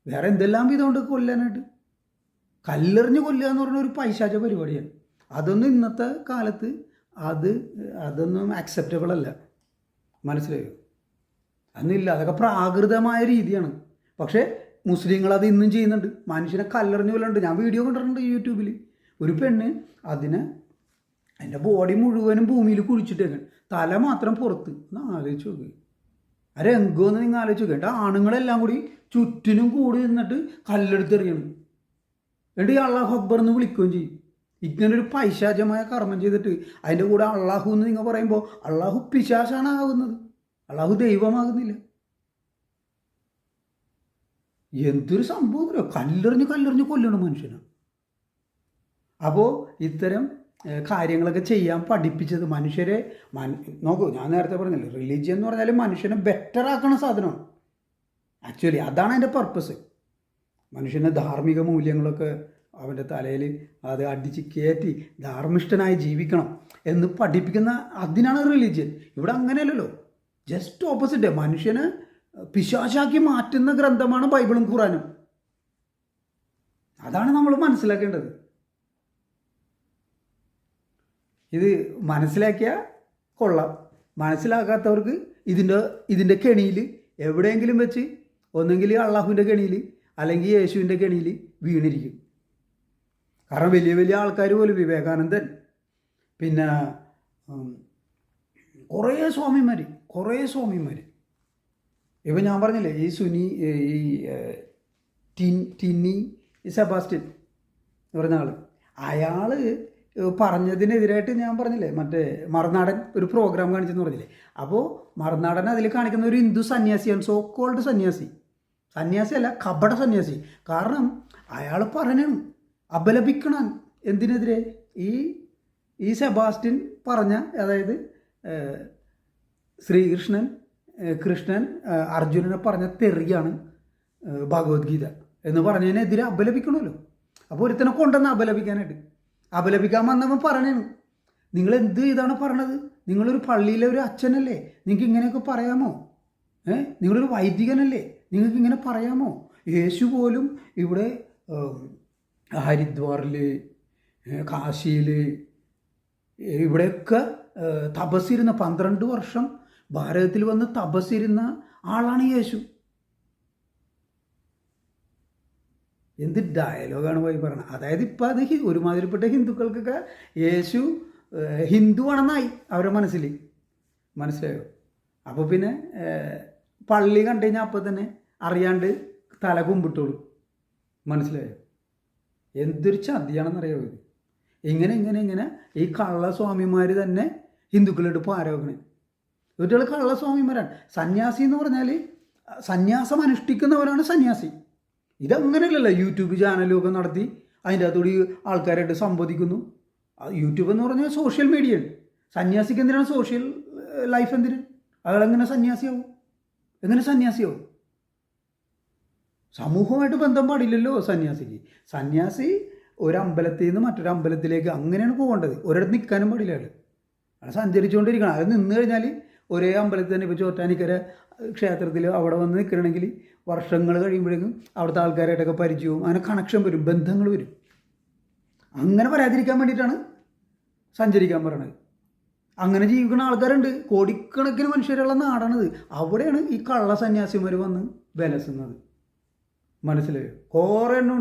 വേറെ എന്തെല്ലാം വിധമുണ്ട് കൊല്ലാനായിട്ട്. കല്ലെറിഞ്ഞ് കൊല്ലുക എന്ന് പറഞ്ഞ ഒരു പൈശാച പരിപാടിയാണ്. അതൊന്നും ഇന്നത്തെ കാലത്ത് അതൊന്നും ആക്സെപ്റ്റബിൾ അല്ല. മനസ്സിലായോ? അതൊന്നുമില്ല. അതൊക്കെ പ്രാകൃതമായ രീതിയാണ്. പക്ഷേ മുസ്ലിങ്ങൾ അത് ഇന്നും ചെയ്യുന്നുണ്ട്. മനുഷ്യനെ കല്ലെറിഞ്ഞ് കൊല്ലുന്നുണ്ട്. ഞാൻ വീഡിയോ കണ്ടിട്ടുണ്ട് യൂട്യൂബിൽ. ഒരു പെണ്ണ് അതിൻ്റെ ബോഡി മുഴുവനും ഭൂമിയിൽ കുഴിച്ചിട്ടേക്കാൻ, തല മാത്രം പുറത്ത്. ഒന്ന് ആലോചിച്ച് നോക്ക്. ആ രംഗമെന്ന് നിങ്ങൾ ആലോചിച്ച് നോക്കുക. ആണുങ്ങളെല്ലാം കൂടി ചുറ്റിനും കൂടി നിന്നിട്ട് കല്ലെടുത്തെറിയണം. എന്നിട്ട് അള്ളാഹു അക്ബർ എന്ന് വിളിക്കുകയും ചെയ്യും. ഇങ്ങനൊരു പൈശാചമായ കർമ്മം ചെയ്തിട്ട് അതിൻ്റെ കൂടെ അള്ളാഹു എന്ന് നിങ്ങൾ പറയുമ്പോൾ അള്ളാഹു പിശാചാണ് ആകുന്നത്, അള്ളാഹു ദൈവമാകുന്നില്ല. എന്തൊരു സംഭവം! കല്ലെറിഞ്ഞ് കൊല്ലണം മനുഷ്യനെ. അപ്പോൾ ഇത്തരം കാര്യങ്ങളൊക്കെ ചെയ്യാൻ പഠിപ്പിച്ചത് മനുഷ്യരെ നോക്കൂ. ഞാൻ നേരത്തെ പറഞ്ഞില്ലേ, റിലീജിയൻ എന്ന് പറഞ്ഞാൽ മനുഷ്യനെ ബെറ്റർ ആക്കണ സാധനമാണ്. ആക്ച്വലി അതാണ് അതിൻ്റെ പർപ്പസ്. മനുഷ്യനെ ധാർമ്മിക മൂല്യങ്ങളൊക്കെ അവൻ്റെ തലയിൽ അത് അടിച്ച് കയറ്റി ധാർമ്മിഷ്ഠനായി ജീവിക്കണം എന്ന് പഠിപ്പിക്കുന്ന അതിനാണ് റിലീജിയൻ. ഇവിടെ അങ്ങനെയല്ലല്ലോ, ജസ്റ്റ് ഓപ്പോസിറ്റ്. മനുഷ്യനെ പിശാചാക്കി മാറ്റുന്ന ഗ്രന്ഥമാണ് ബൈബിളും ഖുറാനും. അതാണ് നമ്മൾ മനസ്സിലാക്കേണ്ടത്. ഇത് മനസ്സിലാക്കിയാൽ കൊള്ളാം, മനസ്സിലാക്കാത്തവർക്ക് ഇതിൻ്റെ കെണിയിൽ എവിടെയെങ്കിലും വെച്ച് ഒന്നെങ്കിൽ അള്ളാഹുവിൻ്റെ കെണിയിൽ അല്ലെങ്കിൽ യേശുവിൻ്റെ കെണിയിൽ വീണിരിക്കും. കാരണം വലിയ വലിയ ആൾക്കാർ പോലും, വിവേകാനന്ദൻ, പിന്നെ കുറേ സ്വാമിമാർ ഇപ്പം ഞാൻ പറഞ്ഞില്ലേ, ഈ ടിന്നി സെബാസ്റ്റ്യൻ എന്ന് പറഞ്ഞ അയാൾ പറഞ്ഞതിനെതിരായിട്ട് ഞാൻ പറഞ്ഞില്ലേ, മറ്റേ മറുനാടൻ ഒരു പ്രോഗ്രാം കാണിച്ചെന്ന് പറഞ്ഞില്ലേ. അപ്പോൾ മറുനാടൻ അതിൽ കാണിക്കുന്ന ഒരു ഹിന്ദു സന്യാസിയാണ്, സോ കോൾഡ് സന്യാസിയല്ല, കപട സന്യാസി. കാരണം അയാൾ പറയണം അപലപിക്കണം എന്തിനെതിരെ, ഈ സെബാസ്റ്റ്യൻ പറഞ്ഞ, അതായത് കൃഷ്ണൻ അർജുനനെ പറഞ്ഞ തെറിയാണ് ഭഗവത്ഗീത എന്ന് പറഞ്ഞതിനെതിരെ അപലപിക്കണമല്ലോ. അപ്പോൾ ഒരുത്തനെ കൊണ്ടുവന്ന് അപലപിക്കാൻ വന്നവൻ പറയണേണ്, നിങ്ങൾ എന്ത് ഇതാണ് പറയണത്, നിങ്ങളൊരു പള്ളിയിലെ ഒരു അച്ഛനല്ലേ, നിങ്ങൾക്ക് ഇങ്ങനെയൊക്കെ പറയാമോ? നിങ്ങളൊരു വൈദികനല്ലേ, നിങ്ങൾക്ക് ഇങ്ങനെ പറയാമോ? യേശു പോലും ഇവിടെ ഹരിദ്വാറിൽ, കാശിയിൽ, ഇവിടെയൊക്കെ തപസ്സിരുന്ന 12 വർഷം ഭാരതത്തിൽ വന്ന് തപസ്സിരുന്ന ആളാണ് യേശു. എന്ത് ഡയലോഗാണ് പോയി പറയണത്. അതായത് ഇപ്പം അത് ഒരുമാതിരിപ്പെട്ട ഹിന്ദുക്കൾക്കൊക്കെ യേശു ഹിന്ദുവാണെന്നായി അവരുടെ മനസ്സിലായോ? അപ്പോൾ പിന്നെ പള്ളി കണ്ടു കഴിഞ്ഞാൽ അപ്പം തന്നെ അറിയാണ്ട് തല കുമ്പിട്ടോളൂ. മനസ്സിലായോ? എന്തൊരു ചതിയാണെന്നറിയാമോ ഇത്. ഇങ്ങനെ ഈ കള്ളസ്വാമിമാർ തന്നെ ഹിന്ദുക്കളെടുപ്പ് ആരോപണേ. ഇവറ്റുകൾ കള്ളസ്വാമിമാരാണ്. സന്യാസി എന്ന് പറഞ്ഞാൽ സന്യാസം അനുഷ്ഠിക്കുന്നവരാണ് സന്യാസി. ഇതങ്ങനെയല്ലല്ലോ, യൂട്യൂബ് ചാനലും ഒക്കെ നടത്തി അതിൻ്റെ അകത്തോടി ആൾക്കാരായിട്ട് സംവദിക്കുന്നു. യൂട്യൂബ് എന്ന് പറഞ്ഞാൽ സോഷ്യൽ മീഡിയയാണ്. സന്യാസിക്ക് എന്തിനാണ് സോഷ്യൽ ലൈഫ്? എന്തിന് അയാളെങ്ങനെ സന്യാസിയാവും? സമൂഹമായിട്ട് ബന്ധം പാടില്ലല്ലോ സന്യാസിക്ക്. സന്യാസി ഒരമ്പലത്തിൽ നിന്ന് മറ്റൊരു അമ്പലത്തിലേക്ക് അങ്ങനെയാണ് പോകേണ്ടത്. ഒരിടത്ത് നിൽക്കാനും പാടില്ല. അയാൾ സഞ്ചരിച്ചുകൊണ്ടിരിക്കണം. അത് നിന്ന് കഴിഞ്ഞാൽ ഒരേ അമ്പലത്തിൽ തന്നെ, ഇപ്പോൾ ചോറ്റാനിക്കര ക്ഷേത്രത്തിൽ അവിടെ വന്ന് നിൽക്കണമെങ്കിൽ വർഷങ്ങൾ കഴിയുമ്പോഴേക്കും അവിടുത്തെ ആൾക്കാരായിട്ടൊക്കെ പരിചയവും അങ്ങനെ കണക്ഷൻ വരും, ബന്ധങ്ങൾ വരും. അങ്ങനെ വരാതിരിക്കാൻ വേണ്ടിയിട്ടാണ് സഞ്ചരിക്കാൻ പറയണത്. അങ്ങനെ ജീവിക്കുന്ന ആൾക്കാരുണ്ട്, കോടിക്കണക്കിന് മനുഷ്യരുള്ള നാടാണിത്. അവിടെയാണ് ഈ കള്ള സന്യാസിമാർ വന്ന് വിലസുന്നത്. മനസ്സിലായോ? കുറേ എണ്ണം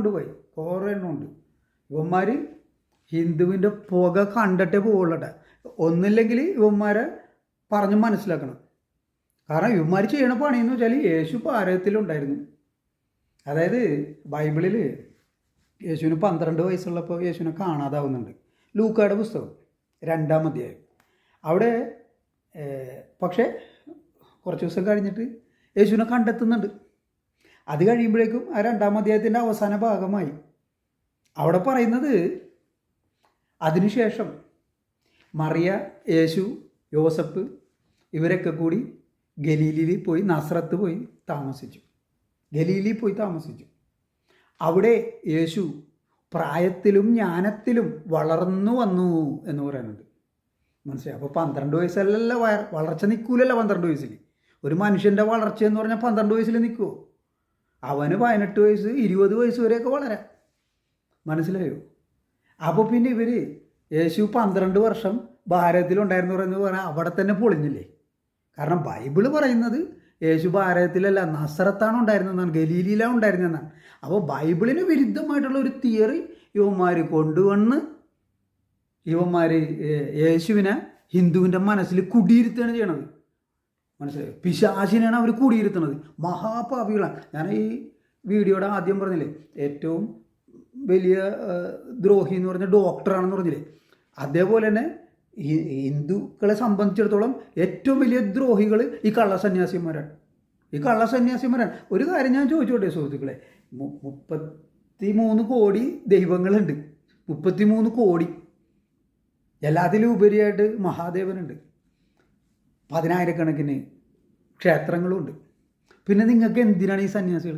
ഉണ്ട്. ഇവന്മാർ ഹിന്ദുവിൻ്റെ പുക കണ്ടിട്ടേ പോവുള്ളട്ടെ. ഒന്നില്ലെങ്കിൽ ഇവന്മാരെ പറഞ്ഞ് മനസ്സിലാക്കണം. കാരണം ഇവന്മാർ ചെയ്യണ പണിയെന്ന് വെച്ചാൽ യേശു ഭാരതത്തിലുണ്ടായിരുന്നു. അതായത് ബൈബിളിൽ യേശുവിന് 12 വയസ്സുള്ളപ്പോൾ യേശുവിനെ കാണാതാവുന്നുണ്ട്. ലൂക്കായുടെ പുസ്തകം 2-ാം അധ്യായം. അവിടെ പക്ഷേ കുറച്ച് ദിവസം കഴിഞ്ഞിട്ട് യേശുവിനെ കണ്ടെത്തുന്നുണ്ട്. അത് കഴിയുമ്പോഴേക്കും ആ 2-ാം അധ്യായത്തിൻ്റെ അവസാന ഭാഗമായി. അവിടെ പറയുന്നത്, അതിനുശേഷം മറിയ, യേശു, യോസഫ് ഇവരൊക്കെ കൂടി ഗലീലിയിൽ പോയി, നസ്രത്ത് പോയി താമസിച്ചു. അവിടെ യേശു പ്രായത്തിലും ജ്ഞാനത്തിലും വളർന്നു വന്നു എന്ന് പറയുന്നുണ്ട്. മനസ്സിലായി? അപ്പോൾ 12 വയസ്സല്ലല്ലോ വളർച്ച നിൽക്കൂലല്ലോ. 12 വയസ്സിൽ ഒരു മനുഷ്യൻ്റെ വളർച്ച എന്ന് പറഞ്ഞാൽ 12 വയസ്സിൽ നിൽക്കുമോ? അവന് 18 വയസ്സ് 20 വയസ്സ് വരെയൊക്കെ വളരാം. മനസ്സിലായോ? അപ്പോൾ പിന്നെ ഇവർ യേശു 12 വർഷം ഭാരതത്തിലുണ്ടായിരുന്നു പറഞ്ഞാൽ അവിടെ തന്നെ പൊളിഞ്ഞില്ലേ? കാരണം ബൈബിള് പറയുന്നത് യേശു ഭാരതത്തിലല്ല, നസറത്താണ് ഉണ്ടായിരുന്നതെന്നാണ്, ഗലീലിയിലാണ് ഉണ്ടായിരുന്നതെന്നാണ്. അപ്പോൾ ബൈബിളിന് വിരുദ്ധമായിട്ടുള്ള ഒരു തിയറി ഇവന്മാർ കൊണ്ടുവന്ന് യേശുവിനെ ഹിന്ദുവിൻ്റെ മനസ്സിൽ കുടിയിരുത്തുകയാണ് ചെയ്യണത്. മനസ്സിലായോ? പിശാചിനെയാണ് അവർ കുടിയിരുത്തുന്നത്. മഹാപാപികളാണ്. ഞാൻ ഈ വീഡിയോയുടെ ആദ്യം പറഞ്ഞില്ലേ, ഏറ്റവും വലിയ ദ്രോഹി എന്ന് പറഞ്ഞ ഡോക്ടറാണെന്ന് പറഞ്ഞില്ലേ, അതേപോലെ തന്നെ ഹിന്ദുക്കളെ സംബന്ധിച്ചിടത്തോളം ഏറ്റവും വലിയ ദ്രോഹികൾ ഈ കള്ളസന്യാസിമാരാണ്. ഒരു കാര്യം ഞാൻ ചോദിച്ചോട്ടെ സുഹൃത്തുക്കളെ, 33 കോടി ദൈവങ്ങളുണ്ട്. 33 കോടി. എല്ലാത്തിലും ഉപരിയായിട്ട് മഹാദേവനുണ്ട്. 10,000-കണക്കിന് ക്ഷേത്രങ്ങളുമുണ്ട്. പിന്നെ നിങ്ങൾക്ക് എന്തിനാണ് ഈ സന്യാസികൾ?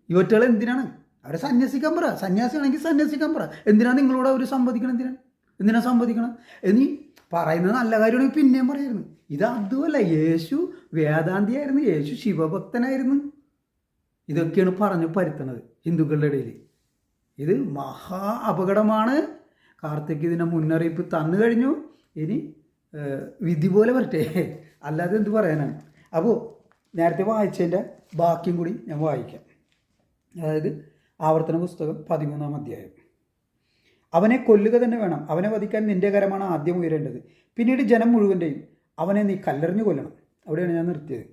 ഇവറ്റകൾ എന്തിനാണ്? അവരെ സന്യസിക്കാൻ പറ. സന്യാസിയാണെങ്കിൽ സന്യസിക്കാൻ പറ. എന്തിനാണ് നിങ്ങളോട് അവർ സമ്മതിക്കണം? എന്തിനാ സമ്മതിക്കണം? ഇനി പറയുന്നത് നല്ല കാര്യമാണെങ്കിൽ പിന്നെയും പറയായിരുന്നു. ഇത് അതുമല്ല, യേശു വേദാന്തിയായിരുന്നു, യേശു ശിവഭക്തനായിരുന്നു. ഇതൊക്കെയാണ് പറഞ്ഞു പരുത്തണത് ഹിന്ദുക്കളുടെ ഇടയിൽ. ഇത് മഹാ അപകടമാണ്. കാർത്തിക് ഇതിനെ മുന്നറിയിപ്പ് തന്നു കഴിഞ്ഞു. ഇനി വിധി പോലെ വരട്ടെ, അല്ലാതെ എന്ത് പറയാനാണ്. അപ്പോൾ നേരത്തെ വായിച്ചതിൻ്റെ ബാക്കിയും കൂടി ഞാൻ വായിക്കാം. അതായത് ആവർത്തന പുസ്തകം 13-ാം അധ്യായം. അവനെ കൊല്ലുക തന്നെ വേണം, അവനെ വധിക്കാൻ നിന്റെ കരമാണ് ആദ്യം ഉയരേണ്ടത്, പിന്നീട് ജനം മുഴുവൻ്റെയും. അവനെ നീ കല്ലെറിഞ്ഞു കൊല്ലണം. അവിടെയാണ് ഞാൻ നിർത്തിയത്.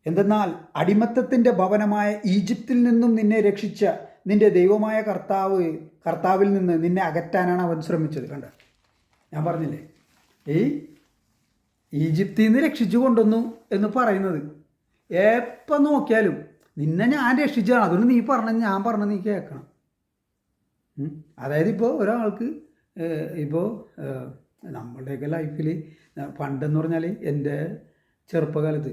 എന്തെന്നാൽ അടിമത്തത്തിൻ്റെ ഭവനമായ ഈജിപ്തിൽ നിന്നും നിന്നെ രക്ഷിച്ച നിന്റെ ദൈവമായ കർത്താവിൽ നിന്ന് നിന്നെ അകറ്റാനാണ് അവൻ ശ്രമിച്ചത്. കണ്ട, ഞാൻ പറഞ്ഞില്ലേ, ഈ ഈജിപ്തിൽ നിന്ന് രക്ഷിച്ചു കൊണ്ടുവന്നു എന്ന് പറയുന്നത് എപ്പം നോക്കിയാലും നിന്നെ ഞാൻ രക്ഷിച്ചതാണ്, അതുകൊണ്ട് നീ ഞാൻ പറഞ്ഞ നീ കേൾക്കണം. അതായത് ഇപ്പോൾ ഒരാൾക്ക് ഇപ്പോൾ നമ്മളുടെയൊക്കെ ലൈഫിൽ പണ്ടെന്ന് പറഞ്ഞാൽ എൻ്റെ ചെറുപ്പകാലത്ത്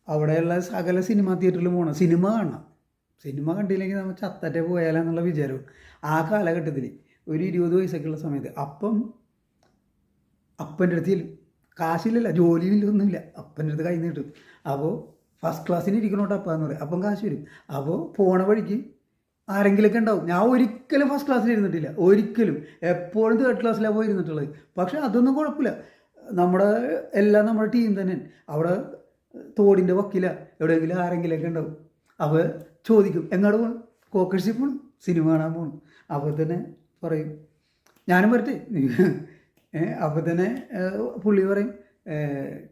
അവിടെയുള്ള സകല സിനിമ തിയേറ്ററിൽ പോകണം, സിനിമ കാണണം. സിനിമ കണ്ടില്ലെങ്കിൽ നമ്മൾ ചത്തറ്റെ പോയാലെന്നുള്ള വിചാരവും. ആ കാലഘട്ടത്തിൽ ഒരു 20 വയസ്സൊക്കെയുള്ള സമയത്ത് അപ്പൻ്റെ അടുത്ത് കാശില്ലല്ല, ജോലിയില്ലൊന്നുമില്ല, അപ്പൻ്റെ അടുത്ത് കൈ നീട്ടും. അപ്പോൾ ഫസ്റ്റ് ക്ലാസ്സിന് ഇരിക്കണോട്ട് അപ്പാന്ന് പറയും. അപ്പം കാശ് വരും. അപ്പോൾ പോണ വഴിക്ക് ആരെങ്കിലുമൊക്കെ ഉണ്ടാവും. ഞാൻ ഒരിക്കലും ഫസ്റ്റ് ക്ലാസ്സിൽ ഇരുന്നിട്ടില്ല, ഒരിക്കലും. എപ്പോഴും തേർഡ് ക്ലാസ്സിലാണ് പോയി ഇരുന്നിട്ടുള്ളത്. പക്ഷേ അതൊന്നും കുഴപ്പമില്ല, നമ്മുടെ ടീം തന്നെ. അവിടെ തോടിൻ്റെ വക്കില എവിടെയെങ്കിലും ആരെങ്കിലുമൊക്കെ ഉണ്ടാവും. അപ്പോൾ ചോദിക്കും, എങ്ങോട്ട് പോകണം? കോക്കഴ്സിൽ പോകണം, സിനിമ കാണാൻ പോകണം. അപ്പോൾ തന്നെ പറയും, ഞാനും വരട്ടെ. അപ്പോൾ തന്നെ പുള്ളി പറയും,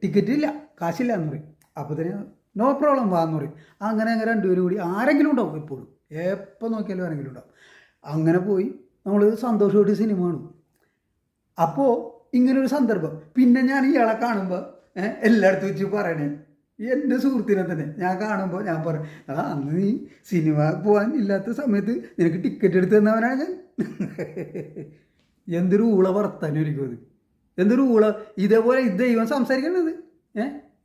ടിക്കറ്റ് ഇല്ല, കാശില്ല എന്ന് പറയും. അപ്പോൾ തന്നെ നോ പ്രോബ്ലം വാന്ന് പറയും. അങ്ങനെ രണ്ടുപേരും കൂടി ആരെങ്കിലും ഉണ്ടാവും, എപ്പോഴും എപ്പോൾ നോക്കിയാലും ആരെങ്കിലും ഉണ്ടാവും. അങ്ങനെ പോയി നമ്മൾ സന്തോഷമായിട്ട് സിനിമ കാണും. അപ്പോൾ ഇങ്ങനൊരു സന്ദർഭം. പിന്നെ ഞാൻ ഇയാളെ കാണുമ്പോൾ എല്ലായിടത്തും വെച്ച് പറയണേ, എൻ്റെ സുഹൃത്തിനെ തന്നെ ഞാൻ കാണുമ്പോൾ ഞാൻ പറയും, അന്ന് നീ സിനിമ പോകാൻ ഇല്ലാത്ത സമയത്ത് നിനക്ക് ടിക്കറ്റ് എടുത്ത് തന്നവനാണ് ഞാൻ. എന്തൊരു ഊള വർത്താനായിരിക്കും അത്, എന്തൊരു ഊള. ഇതേപോലെ ദൈവം സംസാരിക്കണത്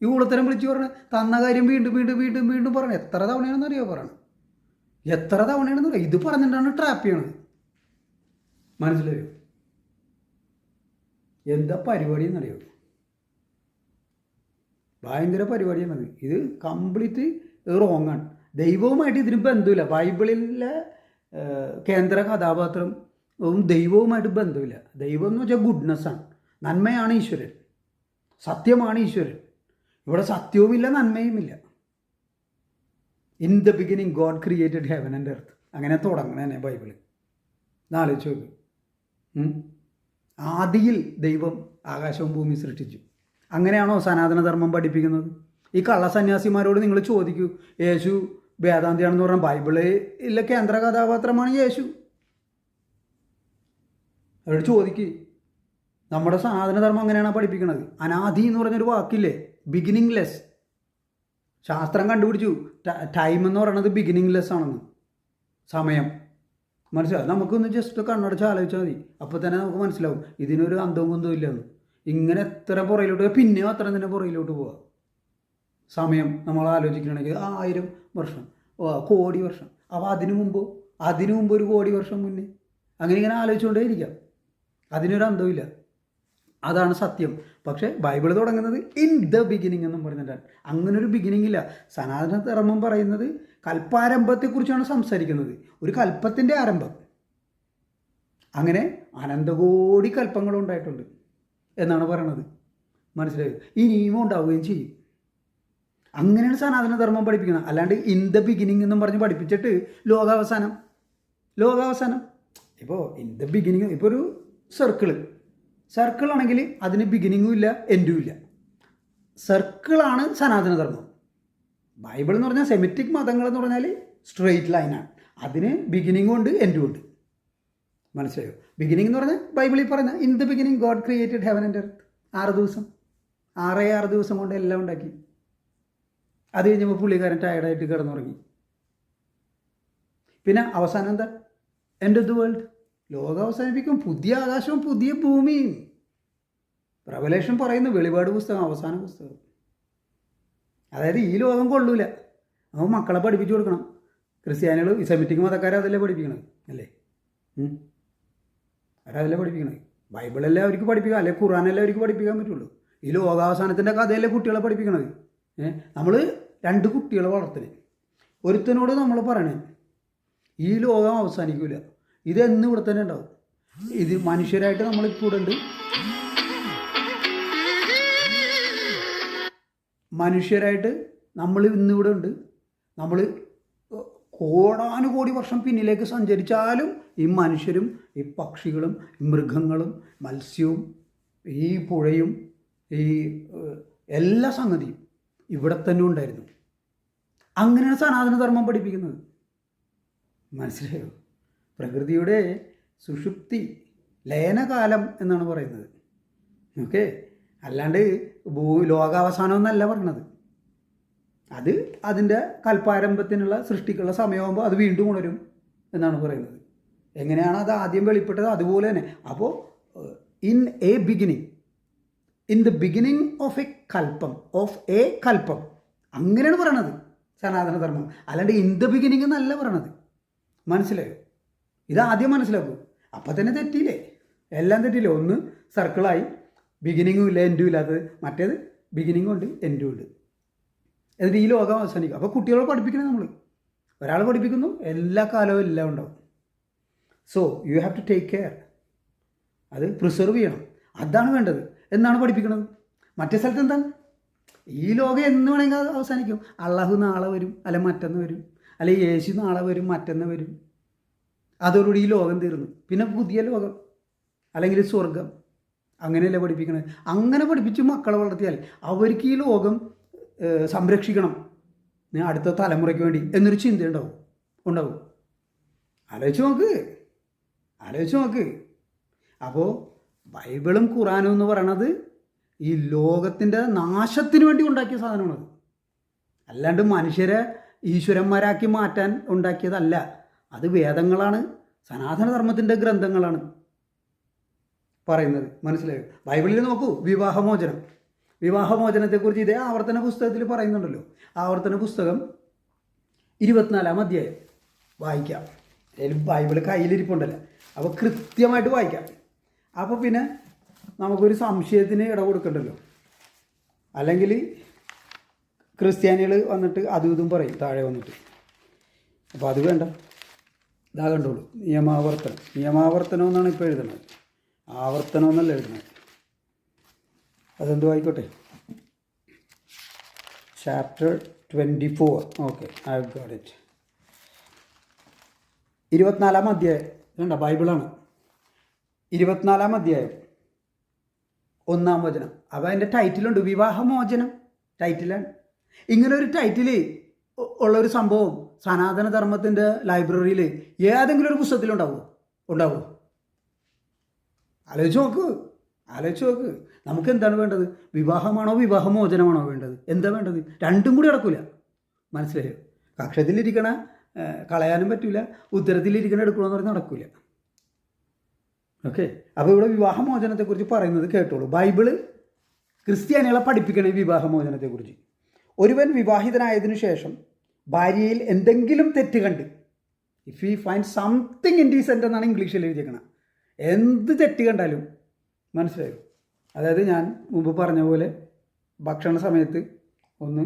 ഈ ഊളത്തരം വിളിച്ച് പറഞ്ഞ് തന്ന കാര്യം വീണ്ടും വീണ്ടും വീണ്ടും വീണ്ടും പറയണം. എത്ര തവണയാണെന്ന് അറിയോ പറയണം, എത്ര തവണയാണെന്ന് അറിയാം. ഇത് പറഞ്ഞിട്ടാണ് ട്രാപ്പ് ചെയ്യണത്. മനസ്സിലായോ? എന്താ പരിപാടി എന്നറിയോ? ഭയങ്കര പരിപാടിയാണത്. ഇത് കംപ്ലീറ്റ് റോങ്ങാണ്. ദൈവവുമായിട്ട് ഇതിന് ബന്ധമില്ല. ബൈബിളിലെ കേന്ദ്ര കഥാപാത്രം ദൈവവുമായിട്ട് ബന്ധമില്ല. ദൈവം എന്ന് വെച്ചാൽ ഗുഡ്നെസ്സാണ്, നന്മയാണ് ഈശ്വരൻ, സത്യമാണ് ഈശ്വരൻ. ഇവിടെ സത്യവുമില്ല, നന്മയുമില്ല. In the beginning God created heaven and earth. അങ്ങനെ തുടങ്ങണ തന്നെ ബൈബിളിൽ. ആലോചിച്ച് നോക്ക്. ആദിയിൽ ദൈവം ആകാശവും ഭൂമി സൃഷ്ടിച്ചു. അങ്ങനെയാണോ സനാതനധർമ്മം പഠിപ്പിക്കുന്നത്? ഈ കള്ളസന്യാസിമാരോട് നിങ്ങൾ ചോദിക്കൂ, യേശു വേദാന്തിയാണെന്ന് പറഞ്ഞാൽ ബൈബിളിലെ കേന്ദ്ര കഥാപാത്രമാണ് യേശു. അവരോട് ചോദിക്ക്, നമ്മുടെ സനാതനധർമ്മം അങ്ങനെയാണ് പഠിപ്പിക്കുന്നത്. അനാദി എന്ന് പറഞ്ഞൊരു വാക്കില്ലേ, ബിഗിനിങ് ലെസ്. ശാസ്ത്രം കണ്ടുപിടിച്ചു ടൈം എന്ന് പറയുന്നത് ബിഗിനിങ് ലെസ് ആണെന്ന്, സമയം. മനസ്സിലാവും. നമുക്കൊന്ന് ജസ്റ്റ് കണ്ണടച്ച് ആലോചിച്ചാൽ മതി, അപ്പോൾ തന്നെ നമുക്ക് മനസ്സിലാവും ഇതിനൊരു അന്തവും കുന്തവും ഇല്ലെന്ന്. ഇങ്ങനെ എത്ര പുറയിലോട്ട് പിന്നെയും അത്ര തന്നെ പുറയിലോട്ട് പോവാം. സമയം നമ്മൾ ആലോചിക്കണമെങ്കിൽ 1000 വർഷം, കോടി വർഷം. അപ്പോൾ അതിനു മുമ്പ് ഒരു കോടി വർഷം മുന്നേ, അങ്ങനെ ഇങ്ങനെ ആലോചിച്ചുകൊണ്ടേ ഇരിക്കാം. അതിനൊരു അന്തമില്ല. അതാണ് സത്യം. പക്ഷേ ബൈബിൾ തുടങ്ങുന്നത് ഇൻ ദ ബിഗിനിങ് എന്നും പറഞ്ഞിട്ടാണ്. അങ്ങനൊരു ബിഗിനിങ് ഇല്ല. സനാതനധർമ്മം പറയുന്നത് കൽപ്പാരംഭത്തെക്കുറിച്ചാണ് സംസാരിക്കുന്നത്, ഒരു കൽപ്പത്തിൻ്റെ ആരംഭം. അങ്ങനെ അനന്തകോടി കൽപ്പങ്ങളുണ്ടായിട്ടുണ്ട് എന്നാണ് പറയണത്. മനസ്സിലായോ? ഇനിയും ഉണ്ടാവുകയും ചെയ്യും. അങ്ങനെയാണ് സനാതനധർമ്മം പഠിപ്പിക്കുന്നത്. അല്ലാണ്ട് ഇൻ ദ ബിഗിനിങ് എന്നും പറഞ്ഞ് പഠിപ്പിച്ചിട്ട് ലോകാവസാനം. ഇപ്പോൾ ഇൻ ദ ബിഗിനിങ്, ഇപ്പോൾ ഒരു സർക്കിളാണെങ്കിൽ അതിന് ബിഗിനിങ്ങും ഇല്ല എൻഡും ഇല്ല. സർക്കിളാണ് സനാതനധർമ്മം. ബൈബിൾ എന്ന് പറഞ്ഞാൽ സെമിറ്റിക് മതങ്ങൾ എന്ന് പറഞ്ഞാൽ സ്ട്രെയിറ്റ് ലൈനാണ്. അതിന് ബിഗിനിങ്ങും ഉണ്ട് എൻഡും ഉണ്ട്. മനസ്സിലായോ? ബിഗിനിങ് എന്ന് പറഞ്ഞാൽ ബൈബിളിൽ പറയുന്ന in the beginning God created heaven and earth. 6 ദിവസം കൊണ്ട് എല്ലാം ഉണ്ടാക്കി. അത് കഴിഞ്ഞപ്പോൾ പുള്ളിക്കാരൻ ടയർഡായിട്ട് കിടന്നുറങ്ങി. പിന്നെ അവസാനം എന്താ? End of the world. ലോകം അവസാനിപ്പിക്കും, പുതിയ ആകാശവും പുതിയ ഭൂമിയും. റെവലേഷൻ പറയുന്ന വെളിപാട് പുസ്തകം, അവസാന പുസ്തകം. അതായത് ഈ ലോകം കൊള്ളൂല, അപ്പോൾ മക്കളെ പഠിപ്പിച്ചു കൊടുക്കണം. ക്രിസ്ത്യാനികൾ സെമിറ്റിക് മതക്കാരെ അതല്ലേ പഠിപ്പിക്കണത് അല്ലേ? അവരതല്ലേ പഠിപ്പിക്കണത്. ബൈബിളല്ലേ അവർക്ക് പഠിപ്പിക്കാം, അല്ലെങ്കിൽ ഖുറാനല്ലേ അവർക്ക് പഠിപ്പിക്കാൻ പറ്റുള്ളൂ. ഈ ലോകാവസാനത്തിൻ്റെ കഥയല്ലേ കുട്ടികളെ പഠിപ്പിക്കണത്. നമ്മൾ 2 കുട്ടികളെ വളർത്തണേ. ഒരുത്തനോട് നമ്മൾ പറയണേ ഈ ലോകം അവസാനിക്കില്ല, ഇതെന്ന് ഇവിടെ തന്നെ ഉണ്ടാവും. ഇത് മനുഷ്യരായിട്ട് നമ്മളിപ്പോൾ ഇവിടെ ഉണ്ട്, മനുഷ്യരായിട്ട് നമ്മൾ ഇന്നിവിടെ ഉണ്ട്. നമ്മൾ കോടാനുകോടി വർഷം പിന്നിലേക്ക് സഞ്ചരിച്ചാലും ഈ മനുഷ്യരും ഈ പക്ഷികളും മൃഗങ്ങളും മത്സ്യവും ഈ പുഴയും ഈ എല്ലാ സംഗതിയും ഇവിടെ തന്നെ ഉണ്ടായിരുന്നു. അങ്ങനെയാണ് സനാതനധർമ്മം പഠിപ്പിക്കുന്നത്. മനസ്സിലായോ? പ്രകൃതിയുടെ സുഷുപ്തി ലയനകാലം എന്നാണ് പറയുന്നത്. ഓക്കെ, അല്ലാണ്ട് ലോകാവസാനം എന്നല്ല പറയണത്. അത് അതിൻ്റെ കൽപ്പാരംഭത്തിനുള്ള സൃഷ്ടിക്കുള്ള സമയമാകുമ്പോൾ അത് വീണ്ടും ഉണരും എന്നാണ് പറയുന്നത്. എങ്ങനെയാണ് അത് ആദ്യം വെളിപ്പെട്ടത് അതുപോലെ തന്നെ. അപ്പോൾ in the beginning of a കൽപ്പം അങ്ങനെയാണ് പറയണത് സനാതനധർമ്മം. അല്ലാണ്ട് ഇൻ ദ ബിഗിനിങ് എന്നല്ല പറയണത്. മനസ്സിലായോ? ഇത് ആദ്യം മനസ്സിലാക്കൂ. അപ്പം തന്നെ തെറ്റിയില്ലേ, എല്ലാം തെറ്റിയില്ലേ. ഒന്ന് സർക്കിളായി, ബിഗിനിങ്ങും ഇല്ല എൻഡും ഇല്ലാത്തത്. മറ്റേത് ബിഗിനിങ്ങും ഉണ്ട് എൻഡും ഉണ്ട്. എന്നിട്ട് ഈ ലോകം അവസാനിക്കും. അപ്പോൾ കുട്ടികളെ പഠിപ്പിക്കണം. നമ്മൾ ഒരാൾ പഠിപ്പിക്കുന്നു, എല്ലാ കാലവും എല്ലാം ഉണ്ടാവും. So you have to take care. അത് പ്രിസർവ് ചെയ്യണം. അതാണ് വേണ്ടത് എന്നാണ് പഠിപ്പിക്കുന്നത്. മറ്റേ സ്ഥലത്ത് എന്താണ്, ഈ ലോകം എന്ന് വേണമെങ്കിൽ അവസാനിക്കും. അള്ളാഹു നാളെ വരും, അല്ലെ മറ്റന്ന് വരും, അല്ലെ യേശു നാളെ വരും, മറ്റന്ന് വരും. അതോടുകൂടി ഈ ലോകം തീർന്നു. പിന്നെ പുതിയ ലോകം അല്ലെങ്കിൽ സ്വർഗം. അങ്ങനെയല്ലേ പഠിപ്പിക്കണത്. അങ്ങനെ പഠിപ്പിച്ച് മക്കളെ വളർത്തിയാൽ അവർക്ക് ഈ ലോകം സംരക്ഷിക്കണം, അടുത്ത തലമുറയ്ക്ക് വേണ്ടി എന്നൊരു ചിന്ത ഉണ്ടാവും. ആലോചിച്ച് നോക്ക്. അപ്പോൾ ബൈബിളും ഖുറാനും എന്ന് പറയണത് ഈ ലോകത്തിൻ്റെ നാശത്തിന് വേണ്ടി ഉണ്ടാക്കിയ സാധനമാണത്. അല്ലാണ്ട് മനുഷ്യരെ ഈശ്വരന്മാരാക്കി മാറ്റാൻ ഉണ്ടാക്കിയതല്ല. അത് വേദങ്ങളാണ്, സനാതനധർമ്മത്തിൻ്റെ ഗ്രന്ഥങ്ങളാണ് പറയുന്നത്. മനസ്സിലായോ? ബൈബിളിൽ നോക്കൂ, വിവാഹമോചനത്തെക്കുറിച്ച് ഇതേ ആവർത്തന പുസ്തകത്തിൽ പറയുന്നുണ്ടല്ലോ. ആവർത്തന പുസ്തകം 24-ാം അധ്യായം വായിക്കാം. ബൈബിൾ കയ്യിലിരിപ്പുണ്ടല്ലോ, അപ്പോൾ കൃത്യമായിട്ട് വായിക്കാം. അപ്പോൾ പിന്നെ നമുക്കൊരു സംശയത്തിന് ഇട കൊടുക്കണ്ടല്ലോ. അല്ലെങ്കിൽ ക്രിസ്ത്യാനികൾ വന്നിട്ട് അതും ഇതും പറയും താഴെ വന്നിട്ട്. അപ്പോൾ അത് വേണ്ട. ഇതാ കണ്ടോളൂ, നിയമാവർത്തനം എന്നാണ് ഇപ്പോൾ എഴുതുന്നത്, ആവർത്തനം എന്നല്ല എഴുതുന്നത്. അതെന്തോ ആയിക്കോട്ടെ. Chapter 24. Okay, I have got it. 24-ാം അധ്യായം വേണ്ട, ബൈബിളാണ്. 24-ാം അധ്യായം 1-ാം വചനം. അപ്പോൾ അതിൻ്റെ ടൈറ്റിലുണ്ട് വിവാഹമോചനം. ടൈറ്റിലാണ്. ഇങ്ങനൊരു ടൈറ്റിൽ ഉള്ളൊരു സംഭവം സനാതനധർമ്മത്തിൻ്റെ ലൈബ്രറിയിൽ ഏതെങ്കിലും ഒരു പുസ്തകത്തിലുണ്ടാവുമോ? ആലോചിച്ച് നോക്ക്. നമുക്ക് എന്താണ് വേണ്ടത്? വിവാഹമാണോ വിവാഹമോചനമാണോ വേണ്ടത്? എന്താ വേണ്ടത്? രണ്ടും കൂടി നടക്കില്ല. മനസ്സിലായോ? കക്ഷത്തിലിരിക്കണ കളയാനും പറ്റില്ല, ഉത്തരത്തിലിരിക്കണ എടുക്കണമെന്ന് പറഞ്ഞാൽ നടക്കില്ല. ഓക്കെ, അപ്പോൾ ഇവിടെ വിവാഹമോചനത്തെക്കുറിച്ച് പറയുന്നത് കേട്ടോളൂ. ബൈബിള് ക്രിസ്ത്യാനികളെ പഠിപ്പിക്കണേ വിവാഹമോചനത്തെക്കുറിച്ച്. ഒരുവൻ വിവാഹിതനായതിനു ശേഷം ഭാര്യയിൽ എന്തെങ്കിലും തെറ്റ് കണ്ട്, if you find something indecent എന്നാണ് ഇംഗ്ലീഷിൽ എഴുതിയേക്കണം. എന്ത് തെറ്റ് കണ്ടാലും, മനസ്സിലായോ? അതായത് ഞാൻ മുമ്പ് പറഞ്ഞ പോലെ ഭക്ഷണ സമയത്ത് ഒന്ന്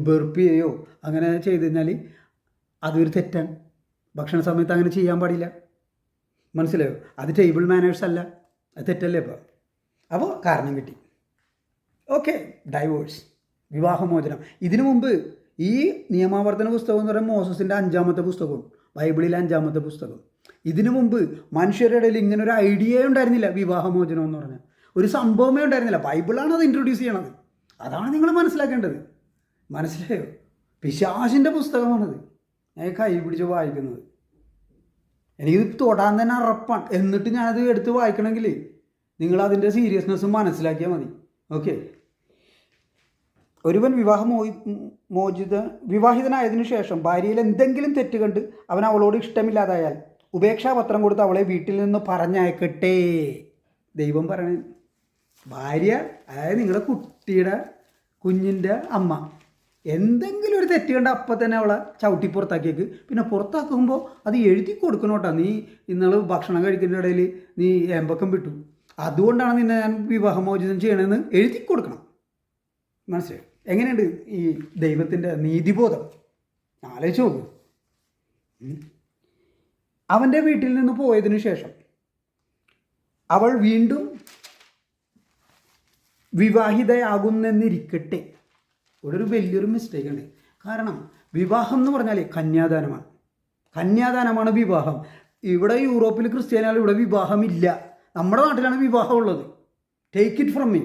ബെർപ്പ് ചെയ്യോ അങ്ങനെ ചെയ്ത് കഴിഞ്ഞാൽ അതൊരു തെറ്റാണ്. ഭക്ഷണ സമയത്ത് അങ്ങനെ ചെയ്യാൻ പാടില്ല. മനസ്സിലായോ? അത് ടേബിൾ മാനേഴ്സ് അല്ല, അത് തെറ്റല്ലേ? അപ്പോൾ കാരണം കിട്ടി. ഓക്കെ, ഡൈവോഴ്സ്, വിവാഹമോചനം. ഇതിനു മുമ്പ് ഈ നിയമാവർത്തന പുസ്തകം എന്ന് പറയുമ്പോൾ മോസസിൻ്റെ 5-ാമത്തെ പുസ്തകവും ബൈബിളിലെ 5-ാമത്തെ പുസ്തകം. ഇതിനു മുമ്പ് മനുഷ്യരുടെ ഇടയിൽ ഇങ്ങനെ ഒരു ഐഡിയ ഉണ്ടായിരുന്നില്ല. വിവാഹമോചനം എന്ന് പറഞ്ഞാൽ ഒരു സംഭവമേ ഉണ്ടായിരുന്നില്ല. ബൈബിളാണ് അത് ഇൻട്രൊഡ്യൂസ് ചെയ്യണത്. അതാണ് നിങ്ങൾ മനസ്സിലാക്കേണ്ടത്. മനസ്സിലായോ? പിശാചിൻ്റെ പുസ്തകമാണത്. ഞാൻ കൈ പിടിച്ച് വായിക്കുന്നത്. എനിക്കിത് തൊടാൻ തന്നെ അറപ്പാണ്. എന്നിട്ട് ഞാനത് എടുത്ത് വായിക്കണമെങ്കിൽ നിങ്ങൾ അതിൻ്റെ സീരിയസ്നെസ് മനസ്സിലാക്കിയാൽ മതി. ഓക്കെ, ഒരുവൻ വിവാഹിതനായതിനു ശേഷം ഭാര്യയിൽ എന്തെങ്കിലും തെറ്റ് കണ്ട് അവൻ അവളോട് ഇഷ്ടമില്ലാതായാൽ ഉപേക്ഷാപത്രം കൊടുത്ത് അവളെ വീട്ടിൽ നിന്ന് പറഞ്ഞയക്കട്ടെ. ദൈവം പറയണേ, ഭാര്യ, അതായത് നിങ്ങളുടെ കുഞ്ഞിൻ്റെ അമ്മ എന്തെങ്കിലും ഒരു തെറ്റ് കണ്ട അപ്പം തന്നെ അവളെ ചവിട്ടി പുറത്താക്കിയേക്ക്. പിന്നെ പുറത്താക്കുമ്പോൾ അത് എഴുതി കൊടുക്കണം കേട്ടോ. നീ ഇന്നലെ ഭക്ഷണം കഴിക്കുന്ന ഇടയിൽ നീ ഏമ്പക്കം വിട്ടു, അതുകൊണ്ടാണ് നിന്നെ ഞാൻ വിവാഹമോചനം ചെയ്യണമെന്ന് എഴുതി കൊടുക്കണം. മനസ്സിലായി? എങ്ങനെയുണ്ട് ഈ ദൈവത്തിൻ്റെ നീതിബോധം? ആലോചിച്ച് നോക്ക്. അവൻ്റെ വീട്ടിൽ നിന്ന് പോയതിനു ശേഷം അവൾ വീണ്ടും വിവാഹിതയാകുന്നെന്നിരിക്കട്ടെ. ഇവിടെ ഒരു വലിയൊരു മിസ്റ്റേക്ക് ഉണ്ട്. കാരണം വിവാഹം എന്ന് പറഞ്ഞാൽ കന്യാദാനമാണ്. കന്യാദാനമാണ് വിവാഹം. ഇവിടെ യൂറോപ്പിൽ ക്രിസ്ത്യാനികൾ ഇവിടെ വിവാഹമില്ല. നമ്മുടെ നാട്ടിലാണ് വിവാഹം ഉള്ളത്. Take it from me.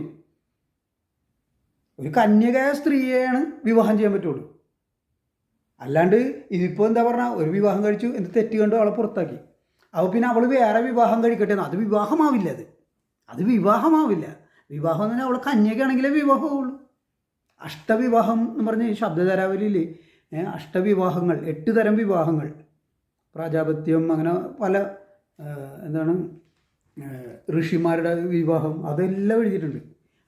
ഒരു കന്യകയായ സ്ത്രീയെയാണ് വിവാഹം ചെയ്യാൻ പറ്റുള്ളൂ. അല്ലാണ്ട് ഇതിപ്പോൾ എന്താ പറഞ്ഞാൽ ഒരു വിവാഹം കഴിച്ചു, എന്ത് തെറ്റ് കണ്ടു അവളെ പുറത്താക്കി. അപ്പോൾ പിന്നെ അവൾ വേറെ വിവാഹം കഴിക്കട്ടെ എന്ന്. അത് വിവാഹമാവില്ല. അത് വിവാഹമാവില്ല. വിവാഹം എന്ന് പറഞ്ഞാൽ അവൾ കന്യകയാണെങ്കിലേ വിവാഹമുള്ളൂ. അഷ്ടവിവാഹം എന്ന് പറഞ്ഞ ഈ ശബ്ദധാരാവലിയിൽ അഷ്ടവിവാഹങ്ങൾ, 8 തരം വിവാഹങ്ങൾ, പ്രാജാപത്യം, അങ്ങനെ പല എന്താണ് ഋഷിമാരുടെ വിവാഹം, അതെല്ലാം എഴുതിയിട്ടുണ്ട്